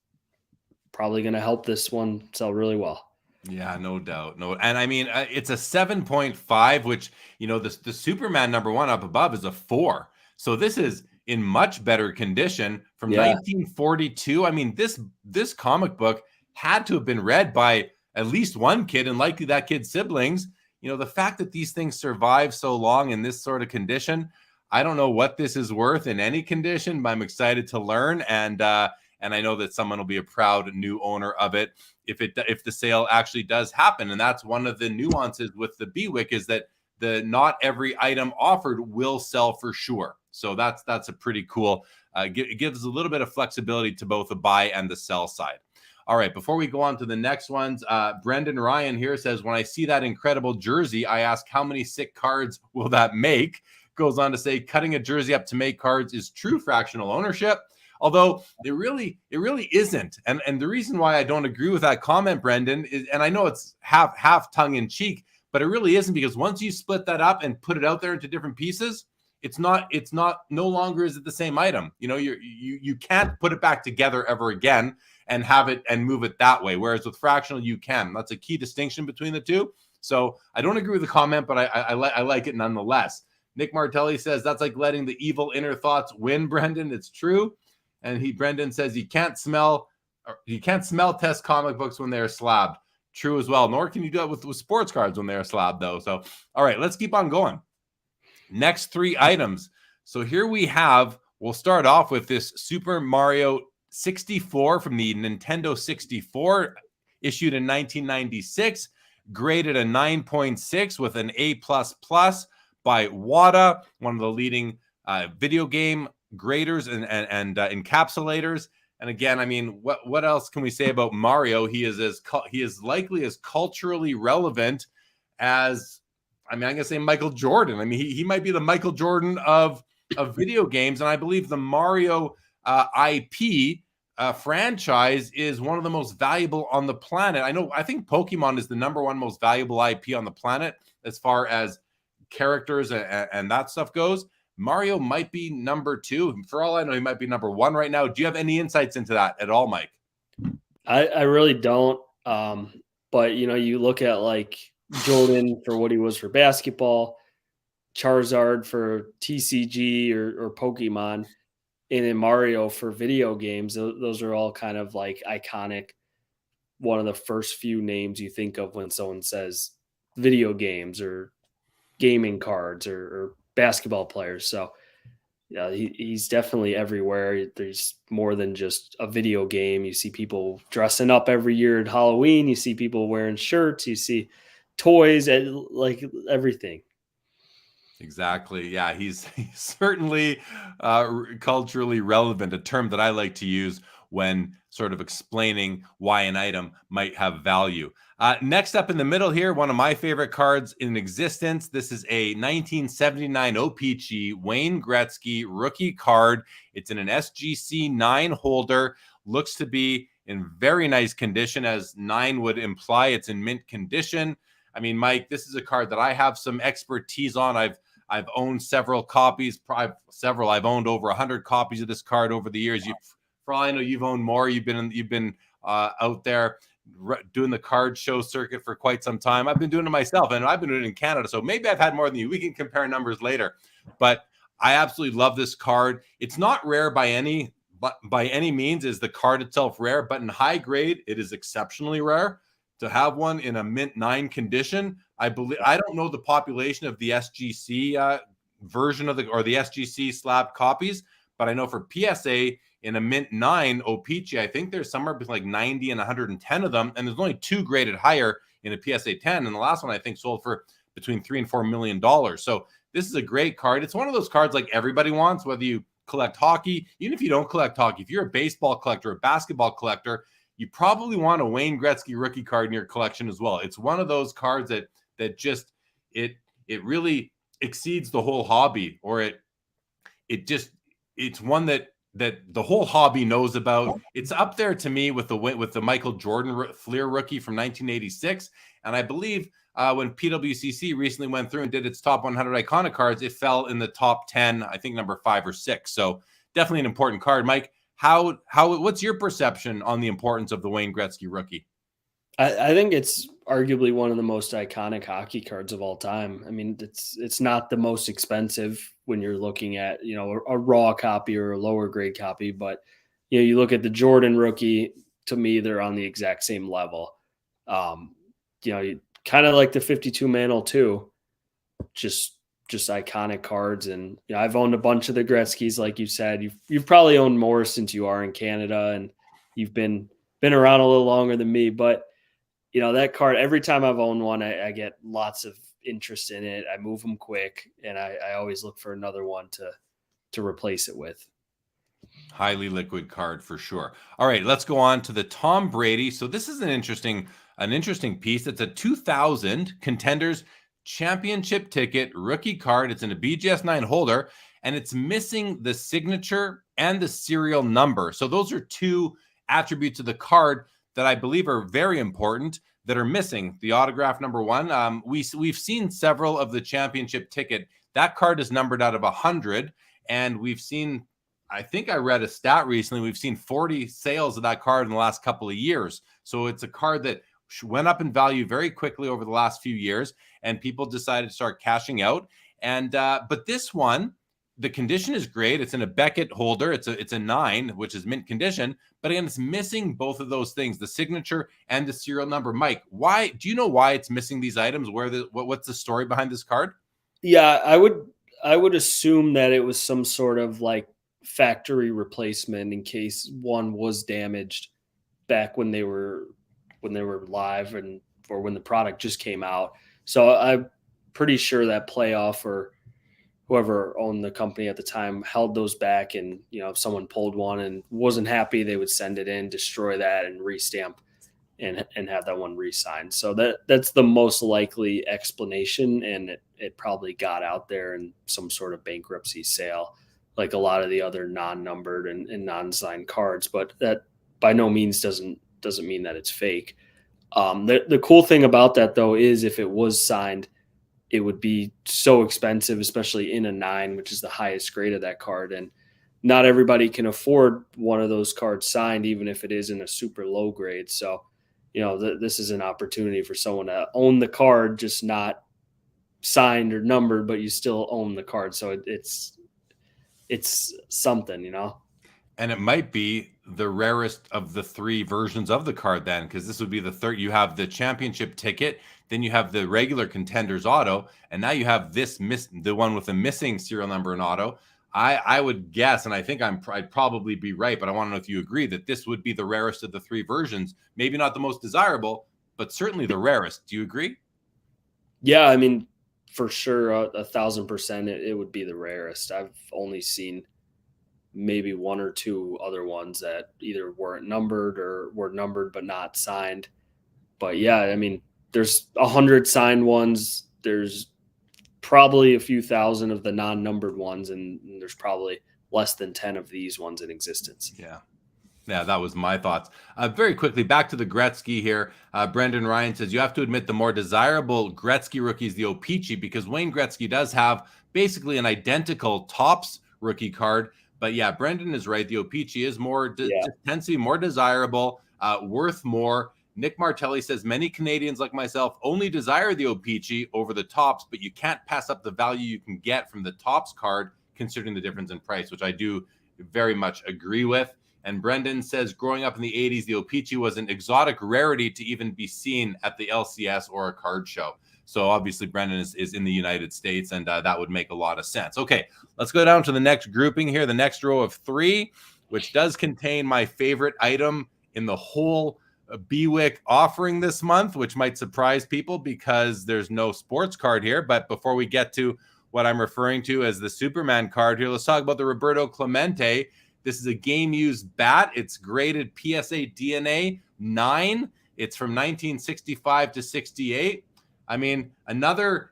S2: probably going to help this one sell really well.
S1: Yeah, no doubt. No, and I mean, it's a 7.5, which, the Superman #1 up above is a 4. So this is in much better condition from 1942. I mean, this comic book had to have been read by at least one kid, and likely that kid's siblings. The fact that these things survive so long in this sort of condition, I don't know what this is worth in any condition, but I'm excited to learn. And I know that someone will be a proud new owner of it if the sale actually does happen. And that's one of the nuances with the BWIC, is that not every item offered will sell for sure. So that's a pretty cool. It gives a little bit of flexibility to both the buy and the sell side. All right, before we go on to the next ones, Brendan Ryan here says, when I see that incredible jersey, I ask, how many sick cards will that make? Goes on to say, cutting a jersey up to make cards is true fractional ownership. Although it really isn't. And the reason why I don't agree with that comment, Brendan, is, and I know it's half tongue in cheek, but it really isn't, because once you split that up and put it out there into different pieces, it's no longer is it the same item. You can't put it back together ever again and have it and move it that way. Whereas with fractional, you can. That's a key distinction between the two. So I don't agree with the comment, but I like it nonetheless. Nick Martelli says, that's like letting the evil inner thoughts win, Brendan. It's true. And Brendan says, you can't smell test comic books when they're slabbed. True as well. Nor can you do it with sports cards when they're slabbed, though. So, all right, let's keep on going. Next 3 items. So here we'll start off with this Super Mario 64 from the Nintendo 64, issued in 1996, graded a 9.6 with an A++ by WADA, one of the leading video game graders and encapsulators. And again, I mean, what else can we say about Mario? He is likely as culturally relevant as, I'm gonna say Michael Jordan. I mean, he might be the Michael Jordan of video games, and I believe the Mario IP franchise is one of the most valuable on the planet. I think Pokemon is the #1 most valuable IP on the planet as far as characters and that stuff goes. Mario might be #2. For all I know, he might be #1 right now. Do you have any insights into that at all, Mike?
S2: I really don't. But you look at like Jordan for what he was for basketball, Charizard for TCG or Pokemon, and then Mario for video games. Those are all kind of like iconic. One of the first few names you think of when someone says video games or gaming cards or basketball players. So yeah, he's definitely everywhere. There's more than just a video game. You see people dressing up every year at Halloween. You see people wearing shirts. You see toys, and like everything.
S1: Exactly. Yeah, he's certainly culturally relevant, a term that I like to use when sort of explaining why an item might have value. Next up in the middle here, one of my favorite cards in existence. This is a 1979 OPG Wayne Gretzky rookie card. It's in an SGC 9 holder. Looks to be in very nice condition, as 9 would imply. It's in mint condition. I mean, Mike, this is a card that I have some expertise on. I've owned several copies. I've owned over 100 copies of this card over the years. For all I know, you've owned more. You've been out there doing the card show circuit for quite some time. I've been doing it myself, and I've been doing it in Canada. So maybe I've had more than you. We can compare numbers later. But I absolutely love this card. It's not rare by any means is the card itself rare, but in high grade, it is exceptionally rare. To have one in a mint 9 condition, I don't know the population of the SGC version of the SGC slab copies, but I know for PSA in a mint 9 O-Pee-Chee, I think there's somewhere between like 90 and 110 of them, and there's only 2 graded higher in a PSA 10, and the last one I think sold for between $3 and $4 million. So this is a great card. It's one of those cards like everybody wants, whether you collect hockey, even if you don't collect hockey. If you're a baseball collector, a basketball collector, you probably want a Wayne Gretzky rookie card in your collection as well. It's one of those cards that just it really exceeds the whole hobby, or it's one that the whole hobby knows about. It's up there to me with the Michael Jordan Fleer rookie from 1986, and I believe when PWCC recently went through and did its top 100 iconic cards, it fell in the top 10, I think number 5 or 6. So definitely an important card. Mike, what's your perception on the importance of the Wayne Gretzky rookie?
S2: I think it's arguably one of the most iconic hockey cards of all time. I mean, it's not the most expensive when you're looking at, a raw copy or a lower grade copy, but you look at the Jordan rookie, to me, they're on the exact same level. Kind of like the 52 Mantle too, just iconic cards. And I've owned a bunch of the Gretzkys, like you said. You've probably owned more since you are in Canada, and you've been around a little longer than me. But that card, every time I've owned one, I get lots of interest in it. I move them quick, and I always look for another one to replace it with.
S1: Highly liquid card for sure. All right, let's go on to the Tom Brady. So this is an interesting piece. It's a 2000 Contenders Championship ticket rookie card. It's in a BGS 9 holder, and it's missing the signature and the serial number. So those are two attributes of the card that I believe are very important that are missing. The autograph, number one. We've seen several of the championship ticket. That card is numbered out of 100, and we've seen, I think I read a stat recently, we've seen 40 sales of that card in the last couple of years. So it's a card that went up in value very quickly over the last few years, and people decided to start cashing out. And but this one, the condition is great. It's in a Beckett holder. It's a 9, which is mint condition. But again, it's missing both of those things, the signature and the serial number. Mike, why do you know why it's missing these items? What's the story behind this card?
S2: Yeah, I would assume that it was some sort of like factory replacement in case one was damaged back when they were live or when the product just came out. So I'm pretty sure that Playoff or whoever owned the company at the time held those back, and if someone pulled one and wasn't happy, they would send it in, destroy that, and restamp and have that one re-signed. So that's the most likely explanation, and it probably got out there in some sort of bankruptcy sale, like a lot of the other non-numbered and non-signed cards. But that by no means doesn't mean that it's fake. The cool thing about that, though, is if it was signed, it would be so expensive, especially in a 9, which is the highest grade of that card. And not everybody can afford one of those cards signed, even if it is in a super low grade. So, this is an opportunity for someone to own the card, just not signed or numbered, but you still own the card. So it's something,
S1: And it might be the rarest of the 3 versions of the card then, because this would be the third. You have the championship ticket, then you have the regular Contenders auto, and now you have the one with the missing serial number and auto. I would guess, and I think I'd probably be right, but I want to know if you agree that this would be the rarest of the 3 versions. Maybe not the most desirable, but certainly the rarest. Do you agree?
S2: Yeah, I mean, for sure, 1,000%, it would be the rarest. I've only seen maybe 1 or 2 other ones that either weren't numbered or were numbered but not signed. But yeah, I mean, there's 100 signed ones. There's probably a few thousand of the non-numbered ones, and there's probably less than 10 of these ones in existence.
S1: Yeah, that was my thoughts. Very quickly, back to the Gretzky here. Brendan Ryan says, you have to admit the more desirable Gretzky rookie is the O-Pee-Chee, because Wayne Gretzky does have basically an identical Topps rookie card. But yeah, Brendan is right. The O-Pee-Chee is tends to be more desirable, worth more. Nick Martelli says, many Canadians like myself only desire the O-Pee-Chee over the Topps, but you can't pass up the value you can get from the Topps card considering the difference in price, which I do very much agree with. And Brendan says, growing up in the 80s, the O-Pee-Chee was an exotic rarity to even be seen at the LCS or a card show. So obviously Brendan is in the United States, and that would make a lot of sense. Okay, let's go down to the next grouping here, the next row of 3, which does contain my favorite item in the whole BWIC offering this month, which might surprise people because there's no sports card here. But before we get to what I'm referring to as the Superman card here, let's talk about the Roberto Clemente. This is a game-used bat. It's graded PSA DNA 9. It's from 1965 to 68. I mean, another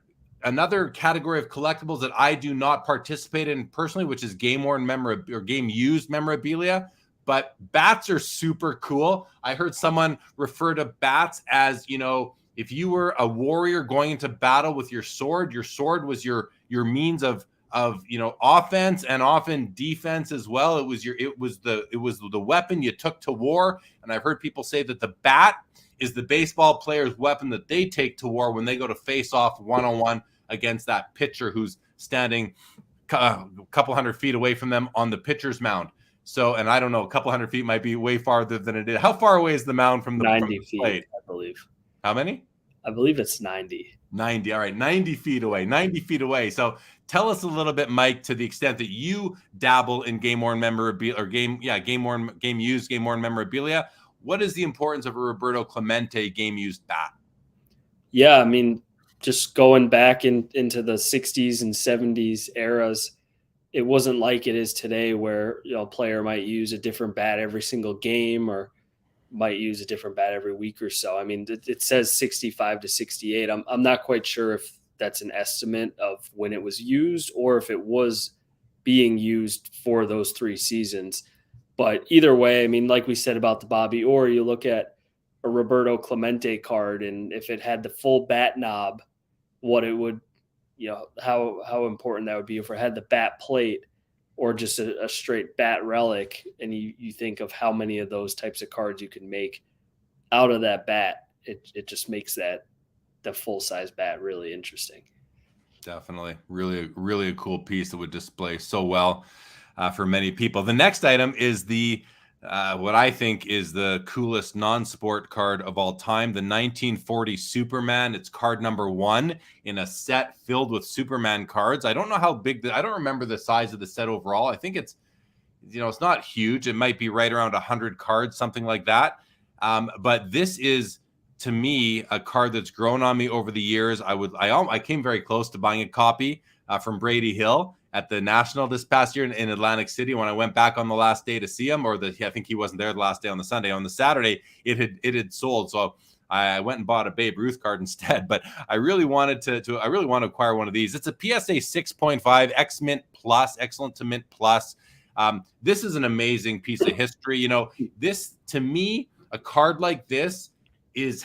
S1: category of collectibles that I do not participate in personally, which is game-worn memorabilia or game-used memorabilia. But bats are super cool. I heard someone refer to bats as, you know, if you were a warrior going into battle with your sword was your means of offense and often defense as well. It was the weapon you took to war. And I've heard people say that the bat is the baseball player's weapon that they take to war when they go to face off one-on-one against that pitcher who's standing a couple hundred feet away from them on the pitcher's mound. So, and I don't know, a couple hundred feet might be way farther than it is. How far away is the mound from the
S2: 90 feet,
S1: plate?
S2: I believe.
S1: How many?
S2: I believe it's 90.
S1: 90. All right, 90 feet away. 90 feet away. So tell us a little bit, Mike, to the extent that you dabble in game-worn memorabilia or game-used, game-worn memorabilia. What is the importance of a Roberto Clemente game-used bat?
S2: Yeah, I mean, just going back into the 60s and 70s eras, it wasn't like it is today where, you know, a player might use a different bat every single game or might use a different bat every week or so. I mean, it says 65 to 68. I'm not quite sure if that's an estimate of when it was used or if it was being used for those 3 seasons. But either way, I mean, like we said about the Bobby Orr, you look at a Roberto Clemente card, and if it had the full bat knob, what it would, you know, how important that would be if it had the bat plate or just a straight bat relic. And you think of how many of those types of cards you can make out of that bat. It just makes the full size bat really interesting.
S1: Definitely. Really, really a cool piece that would display so well for many people. The next item is the what I think is the coolest non-sport card of all time, the 1940 Superman. It's card number 1 in a set filled with Superman cards. I don't know how big I don't remember the size of the set overall. I think it's, you know, it's not huge. It might be right around 100 cards, something like that. But this is, to me, a card that's grown on me over the years. I came very close to buying a copy from Brady Hill at the National this past year in Atlantic City when I went back on the last day to see him, I think he wasn't there the last day on the Sunday. On the Saturday, it had sold. So I went and bought a Babe Ruth card instead, but I really wanted to acquire one of these. It's a PSA 6.5 X Mint Plus, excellent to Mint Plus. This is an amazing piece of history. You know, this, to me, a card like this is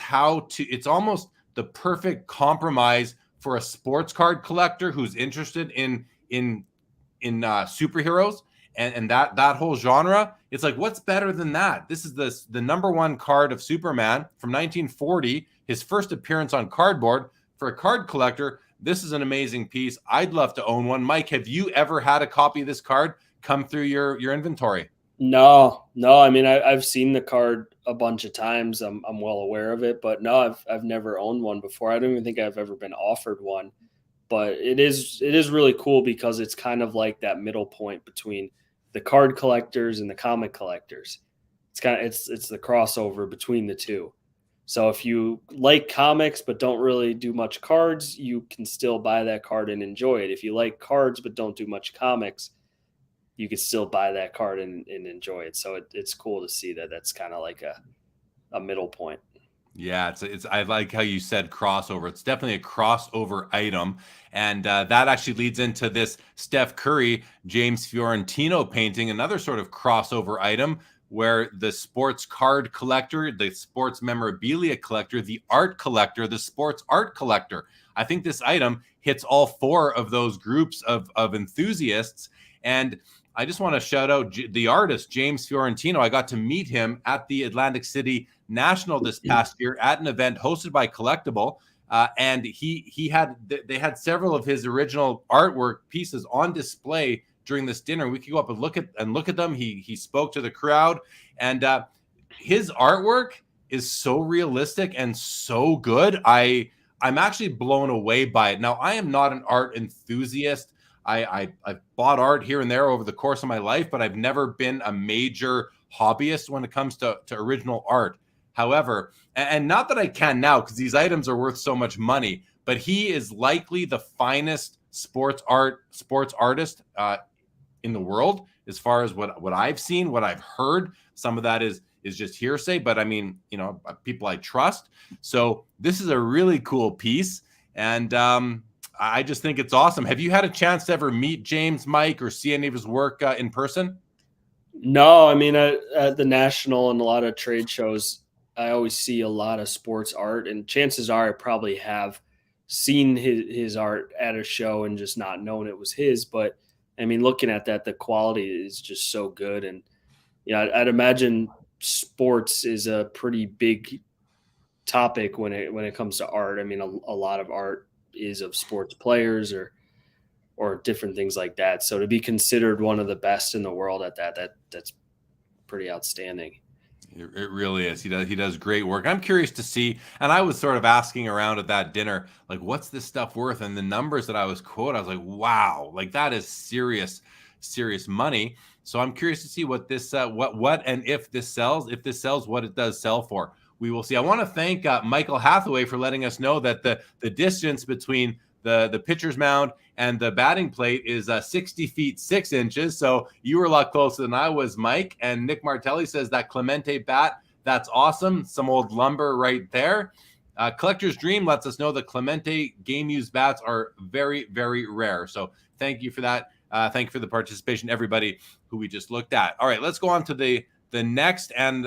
S1: it's almost the perfect compromise for a sports card collector who's interested in superheroes and that whole genre. It's like, what's better than that? This is the number 1 card of Superman from 1940, his first appearance on cardboard. For a card collector, this is an amazing piece. I'd love to own one. Mike, have you ever had a copy of this card come through your inventory?
S2: No. I mean, I've seen the card a bunch of times. I'm well aware of it, but no, I've never owned one before. I don't even think I've ever been offered one. But it is really cool because it's kind of like that middle point between the card collectors and the comic collectors. It's the crossover between the two. So if you like comics but don't really do much cards, you can still buy that card and enjoy it. If you like cards but don't do much comics, you can still buy that card and enjoy it. So it's cool to see that that's kind of like a middle point.
S1: Yeah, it's I like how you said crossover. It's definitely a crossover item. And that actually leads into this Steph Curry, James Fiorentino painting, another sort of crossover item where the sports card collector, the sports memorabilia collector, the art collector, the sports art collector. I think this item hits all 4 of those groups of enthusiasts. And I just want to shout out the artist, James Fiorentino. I got to meet him at the Atlantic City National this past year at an event hosted by Collectable. And they had several of his original artwork pieces on display during this dinner. We could go up and look at them. He spoke to the crowd, and his artwork is so realistic and so good. I'm actually blown away by it. Now, I am not an art enthusiast. I've bought art here and there over the course of my life, but I've never been a major hobbyist when it comes to original art. However, and not that I can now because these items are worth so much money, but he is likely the finest sports artist in the world as far as what I've seen, what I've heard. Some of that is just hearsay, but I mean, people I trust. So this is a really cool piece, and I just think it's awesome. Have you had a chance to ever meet James, Mike, or see any of his work in person?
S2: No, I mean, at the national and a lot of trade shows, I always see a lot of sports art, and chances are I probably have seen his art at a show and just not known it was his. But I mean, looking at that, the quality is just so good. And I'd imagine sports is a pretty big topic when it comes to art. I mean, a lot of art is of sports players or different things like that. So to be considered one of the best in the world at that's pretty outstanding.
S1: It really is. He does great work. I'm curious to see, and I was sort of asking around at that dinner, like, what's this stuff worth? And the numbers that I was quoted, I was like, wow, like that is serious money. So I'm curious to see what this, what, and if this sells, what it does sell for. We will see. I want to thank Michael Hathaway for letting us know that the distance between the pitcher's mound and the batting plate is 60 feet 6 inches. So you were a lot closer than I was, Mike. And Nick Martelli says that Clemente bat, that's awesome. Some old lumber right there. Collector's Dream lets us know that Clemente game used bats are very, very rare. So thank you for that. Thank you for the participation, everybody who we just looked at. All right, let's go on to the next. And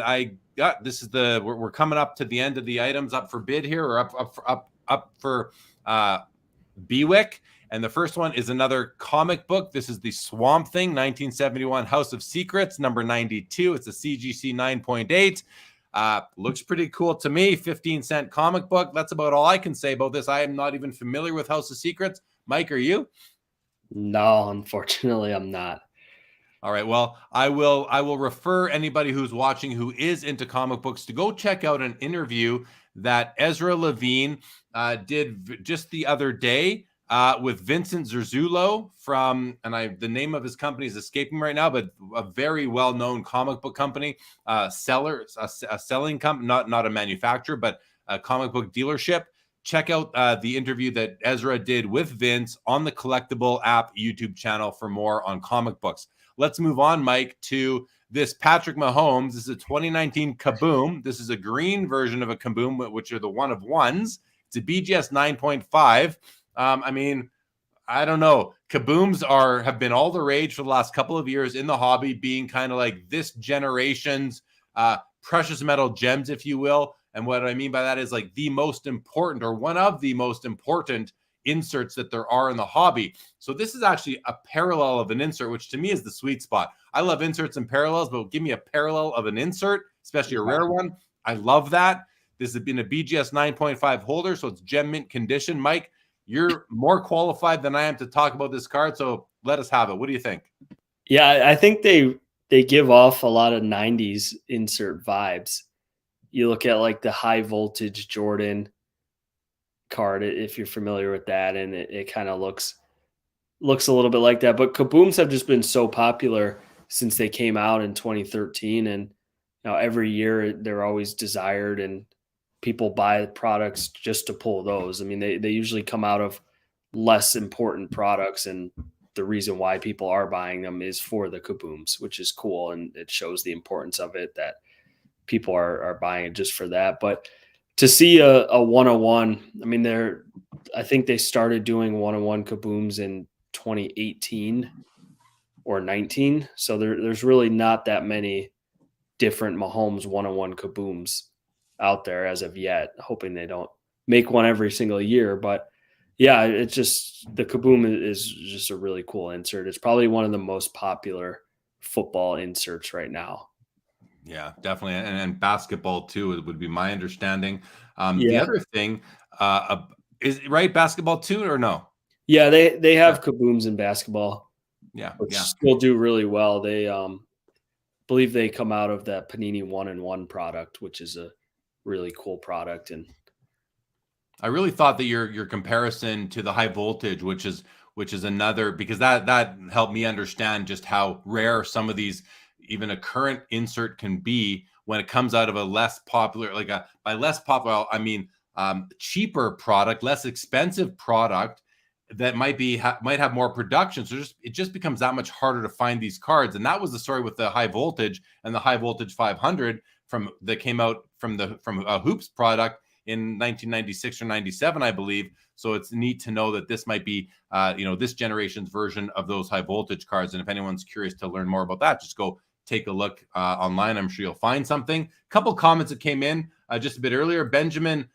S1: we're coming up to the end of the items up for bid here, or up for BWIC. And the first one is another comic book. This is the Swamp Thing 1971 House of Secrets number 92. It's a CGC 9.8. Looks pretty cool to me. 15-cent comic book. That's about all I can say about this. I am not even familiar with House of Secrets. Mike, are you?
S2: No, unfortunately, I'm not.
S1: All right. Well, I will refer anybody who's watching who is into comic books to go check out an interview that Ezra Levine did just the other day with Vincent Zerzulo from, and the name of his company is escaping right now, but a very well-known comic book company, a selling company, not a manufacturer, but a comic book dealership. Check out the interview that Ezra did with Vince on the Collectable app YouTube channel for more on comic books. Let's move on, Mike, to this Patrick Mahomes. This is a 2019 Kaboom. This is a green version of a Kaboom, which are the one of ones. It's a BGS 9.5. I mean, I don't know. Kabooms have been all the rage for the last couple of years in the hobby, being kind of like this generation's precious metal gems, if you will. And what I mean by that is like the most important, or one of the most important inserts that there are in the hobby. So this is actually a parallel of an insert, which to me is the sweet spot. I love inserts and parallels, but give me a parallel of an insert, especially a rare one. I love that. This has been a BGS 9.5 holder, so it's gem mint condition. Mike, you're more qualified than I am to talk about this card, so let us have it. What do you think?
S2: Yeah, I think they give off a lot of 90s insert vibes. You look at like the high voltage Jordan card, if you're familiar with that, and it kind of looks a little bit like that. But Kabooms have just been so popular since they came out in 2013, and now every year they're always desired, and people buy products just to pull those. I mean, they usually come out of less important products, and the reason why people are buying them is for the Kabooms, which is cool, and it shows the importance of it that people are buying it just for that. But to see a 101, I mean, I think they started doing 101 Kabooms in 2018 or 19. So there's really not that many different Mahomes 101 Kabooms out there as of yet, hoping they don't make one every single year. But yeah, it's just, the Kaboom is just a really cool insert. It's probably one of the most popular football inserts right now.
S1: Yeah, definitely. And basketball too, would be my understanding.
S2: Yeah.
S1: The other thing is, right, basketball too, or no?
S2: Yeah, they have Kabooms in basketball.
S1: Yeah.
S2: which
S1: Yeah.
S2: still do really well. They believe they come out of that Panini 1-in-1 product, which is a really cool product. And
S1: I really thought that your comparison to the high voltage, which is another, because that helped me understand just how rare some of these, even a current insert, can be when it comes out of a less popular, like a, by less popular, I mean cheaper product, less expensive product that might have more production. So it just becomes that much harder to find these cards. And that was the story with the high voltage and the high voltage 500 that came out from a Hoops product in 1996 or 97, I believe. So it's neat to know that this might be, this generation's version of those high voltage cards. And if anyone's curious to learn more about that, just go take a look online. I'm sure you'll find something. A couple comments that came in just a bit earlier. Benjamin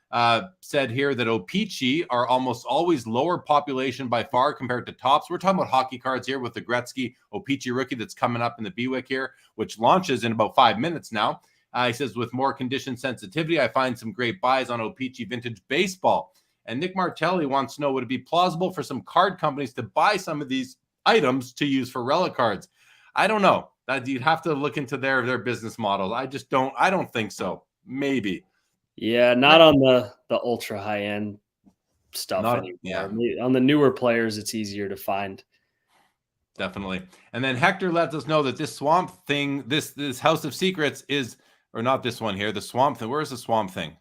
S1: said here that O-Pee-Chee are almost always lower population by far compared to tops. We're talking about hockey cards here with the Gretzky O-Pee-Chee rookie that's coming up in the BWIC here, which launches in about 5 minutes now. He says, with more condition sensitivity, I find some great buys on O-Pee-Chee vintage baseball. And Nick Martelli wants to know, would it be plausible for some card companies to buy some of these items to use for relic cards? I don't know. That you'd have to look into their business models. I don't think so. Maybe.
S2: yeah, not on the ultra high end stuff anymore.
S1: Yeah.
S2: On the newer players, it's easier to find.
S1: Definitely. And then Hector lets us know that this Swamp Thing, this House of Secrets is, or not this one here, the Swamp Thing. Where's the Swamp Thing?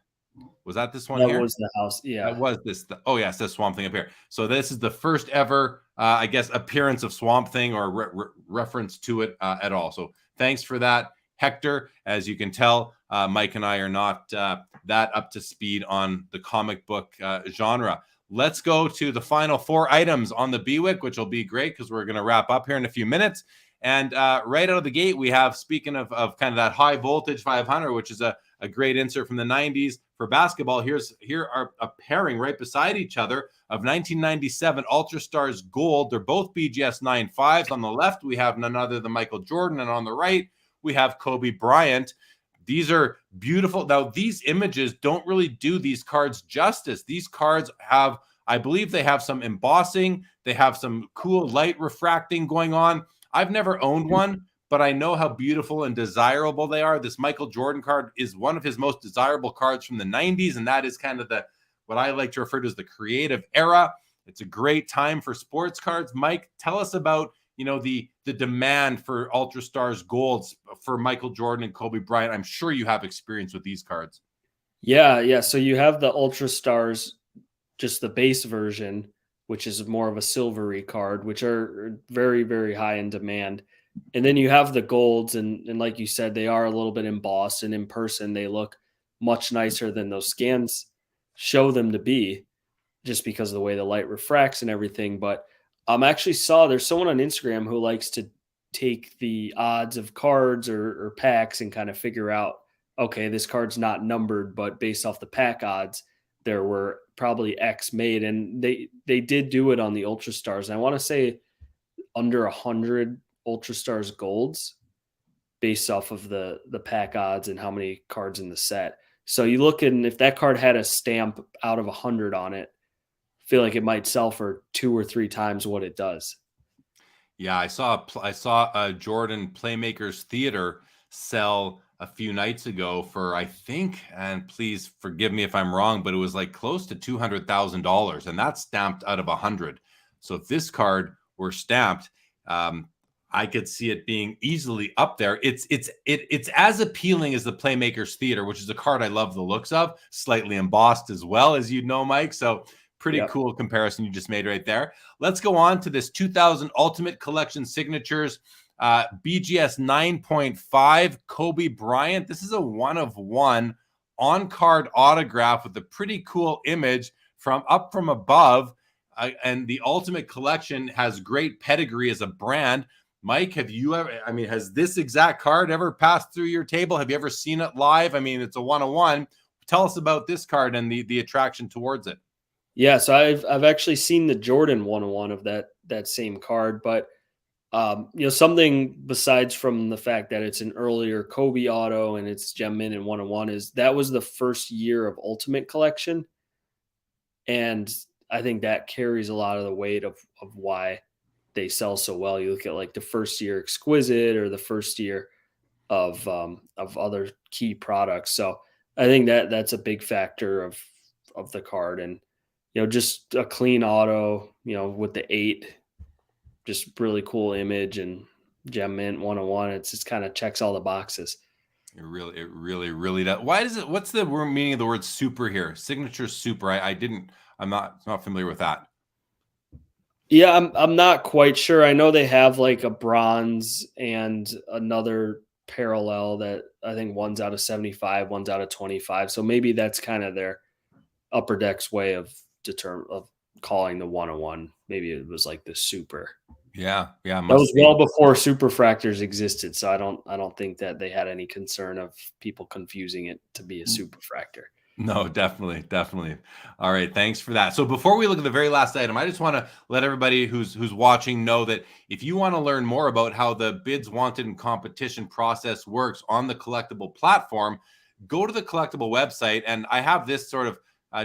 S1: Was that this one
S2: That
S1: here?
S2: was the house. Yeah.
S1: That was this. Oh, yes, this Swamp Thing up here. So this is the first ever, I guess, appearance of Swamp Thing or reference to it at all. So thanks for that, Hector. As you can tell, Mike and I are not that up to speed on the comic book genre. Let's go to the final 4 items on the BWIC, which will be great because we're going to wrap up here in a few minutes. And right out of the gate, we have, speaking of kind of that high voltage 500, which is a great insert from the 90s for basketball. Here are a pairing right beside each other of 1997 Ultra Stars Gold. They're both BGS 9.5s. On the left, we have none other than Michael Jordan, and on the right, we have Kobe Bryant. These are beautiful. Now, these images don't really do these cards justice. These cards have, I believe they have some embossing. They have some cool light refracting going on. I've never owned one, but I know how beautiful and desirable they are. This Michael Jordan card is one of his most desirable cards from the 90s, and that is kind of what I like to refer to as the creative era. It's a great time for sports cards. Mike, tell us about the demand for Ultra Stars Golds for Michael Jordan and Kobe Bryant. I'm sure you have experience with these cards.
S2: Yeah. So you have the Ultra Stars, just the base version, which is more of a silvery card, which are very, very high in demand. And then you have the golds, and like you said, they are a little bit embossed, and in person they look much nicer than those scans show them to be, just because of the way the light refracts and everything. But actually saw there's someone on Instagram who likes to take the odds of cards or packs and kind of figure out, okay, this card's not numbered, but based off the pack odds, there were probably X made. And they did do it on the Ultra Stars. And I want to say under 100 Ultra Stars Golds based off of the pack odds and how many cards in the set. So you look, and if that card had a stamp out of 100 on it, feel like it might sell for 2 or 3 times what it does.
S1: Yeah, I saw a Jordan Playmakers Theater sell a few nights ago for, I think, and please forgive me if I'm wrong, but it was like close to $200,000, and that's stamped out of 100. So if this card were stamped, I could see it being easily up there. It's as appealing as the Playmakers Theater, which is a card I love the looks of, slightly embossed as well, as you know, Mike. So pretty cool comparison you just made right there. Let's go on to this 2000 Ultimate Collection Signatures BGS 9.5 Kobe Bryant. This is a 1-of-1 on-card autograph with a pretty cool image from up from above. And the Ultimate Collection has great pedigree as a brand. Mike, have you ever, has this exact card ever passed through your table? Have you ever seen it live? It's a 1-of-1. Tell us about this card and the attraction towards it.
S2: Yeah, so I've actually seen the Jordan 1-of-1 of that same card, but something besides from the fact that it's an earlier Kobe auto and it's gem min and 1-of-1 is that was the first year of Ultimate Collection, and I think that carries a lot of the weight of why they sell so well. You look at like the first year Exquisite or the first year of other key products. So I think that that's a big factor of the card. And just a clean auto, with the 8, just really cool image, and Gem Mint 101. It's just kind of checks all the boxes.
S1: It really does. Why does it? What's the meaning of the word super here? Signature super. I'm not familiar with that.
S2: Yeah, I'm not quite sure. I know they have like a bronze and another parallel that I think one's out of 75, one's out of 25. So maybe that's kind of their upper deck's way of calling the 101. Maybe it was like the super.
S1: Yeah.
S2: That was well before superfractors existed, so I don't think that they had any concern of people confusing it to be a superfractor.
S1: No, definitely. All right, thanks for that. So before we look at the very last item, I just want to let everybody who's watching know that if you want to learn more about how the bids wanted and competition process works on the Collectable platform, go to the Collectable website, and I have this sort of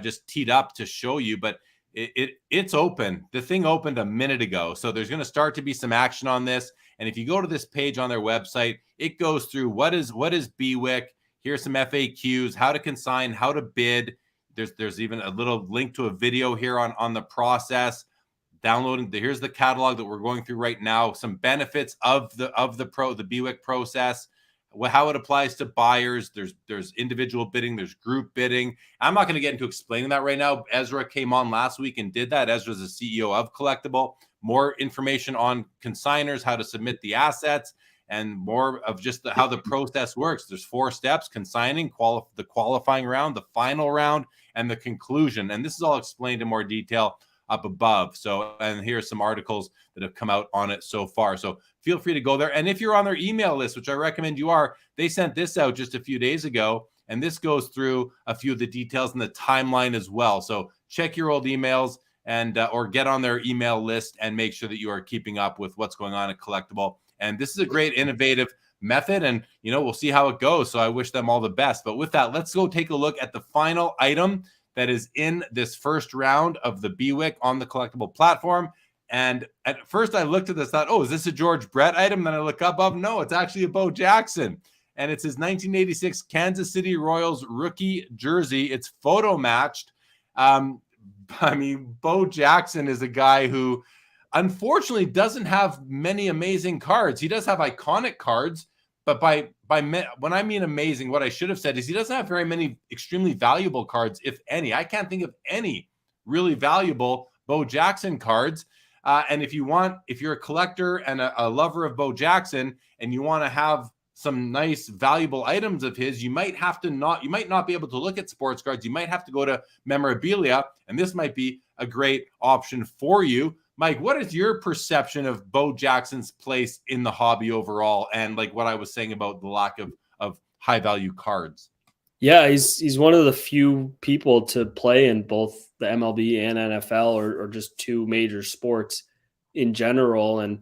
S1: just teed up to show you, but it's open. The thing opened a minute ago, so there's going to start to be some action on this. And if you go to this page on their website, it goes through what is BWIC. Here's some FAQs, how to consign, how to bid. There's even a little link to a video here on the process. Here's the catalog that we're going through right now. Some benefits of the BWIC process, how it applies to buyers. There's individual bidding, there's group bidding. I'm not going to get into explaining that right now. Ezra came on last week and did that. Ezra's the CEO of Collectable. More information on consigners, how to submit the assets, and more of just how the process works. There's 4 steps: consigning, the qualifying round, the final round, and the conclusion. And this is all explained in more detail up above. So, and here's some articles that have come out on it so far. So feel free to go there. And if you're on their email list, which I recommend you are, they sent this out just a few days ago, and this goes through a few of the details and the timeline as well. So check your old emails and or get on their email list and make sure that you are keeping up with what's going on at Collectable. And this is a great innovative method, and we'll see how it goes. So I wish them all the best. But with that, let's go take a look at the final item that is in this first round of the BWIC on the Collectable platform. And at first I looked at this, thought, oh, is this a George Brett item? Then I look up, no, it's actually a Bo Jackson. And it's his 1986 Kansas City Royals rookie jersey. It's photo matched. Bo Jackson is a guy who unfortunately doesn't have many amazing cards. He does have iconic cards, but when I mean amazing, what I should have said is he doesn't have very many extremely valuable cards, if any. I can't think of any really valuable Bo Jackson cards. And if you're a collector and a lover of Bo Jackson, and you want to have some nice valuable items of his, you might not be able to look at sports cards. You might have to go to memorabilia, and this might be a great option for you. Mike, what is your perception of Bo Jackson's place in the hobby overall, and like what I was saying about the lack of high value cards?
S2: Yeah, he's one of the few people to play in both the MLB and NFL, or just 2 major sports in general. And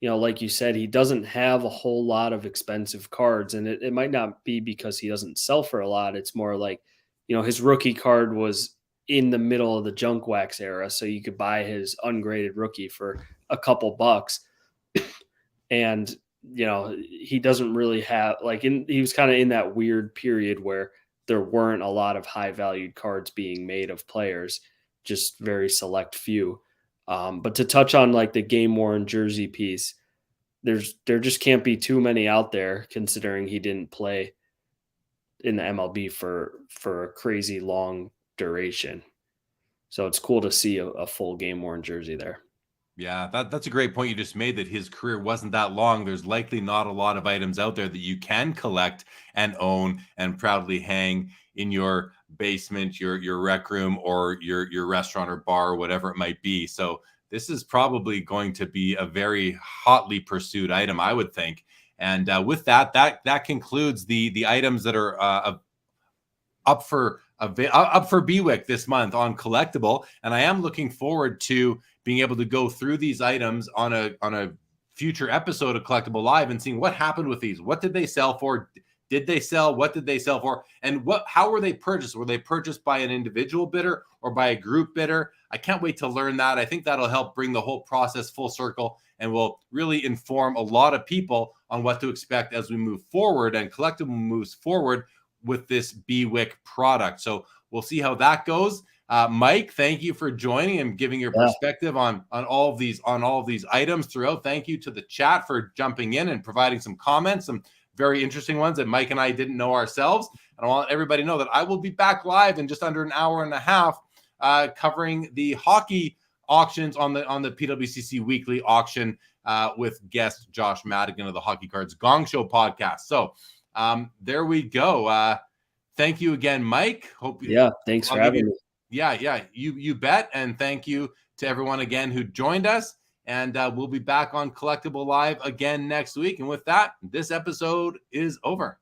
S2: like you said, he doesn't have a whole lot of expensive cards, and it might not be because he doesn't sell for a lot. It's more like his rookie card was in the middle of the junk wax era, so you could buy his ungraded rookie for a couple bucks. And he doesn't really have he was kind of in that weird period where there weren't a lot of high valued cards being made of players, just very select few. But to touch on like the game worn jersey piece, there just can't be too many out there, considering he didn't play in the MLB for a crazy long duration. So it's cool to see a full game worn jersey there.
S1: Yeah, that's a great point you just made, that his career wasn't that long. There's likely not a lot of items out there that you can collect and own and proudly hang in your basement, your rec room, or your restaurant or bar, or whatever it might be. So this is probably going to be a very hotly pursued item, I would think. And with that concludes the items that are up for BWIC this month on Collectable. And I am looking forward to being able to go through these items on a future episode of Collectable Live and seeing what happened with these. What did they sell for? Did they sell? What did they sell for? And how were they purchased? Were they purchased by an individual bidder or by a group bidder? I can't wait to learn that. I think that'll help bring the whole process full circle and will really inform a lot of people on what to expect as we move forward and Collectable moves forward with this BWIC product. So we'll see how that goes. Mike, thank you for joining and giving your perspective on all of these items throughout. Thank you to the chat for jumping in and providing some comments, some very interesting ones that Mike and I didn't know ourselves. And I want everybody to know that I will be back live in just under an hour and a half, covering the hockey auctions on the PWCC weekly auction with guest Josh Madigan of the Hockey Cards Gong Show podcast. So there we go. Thank you again, Mike.
S2: Thanks for having me.
S1: Yeah, you bet. And thank you to everyone again who joined us. And we'll be back on Collectable Live again next week. And with that, this episode is over.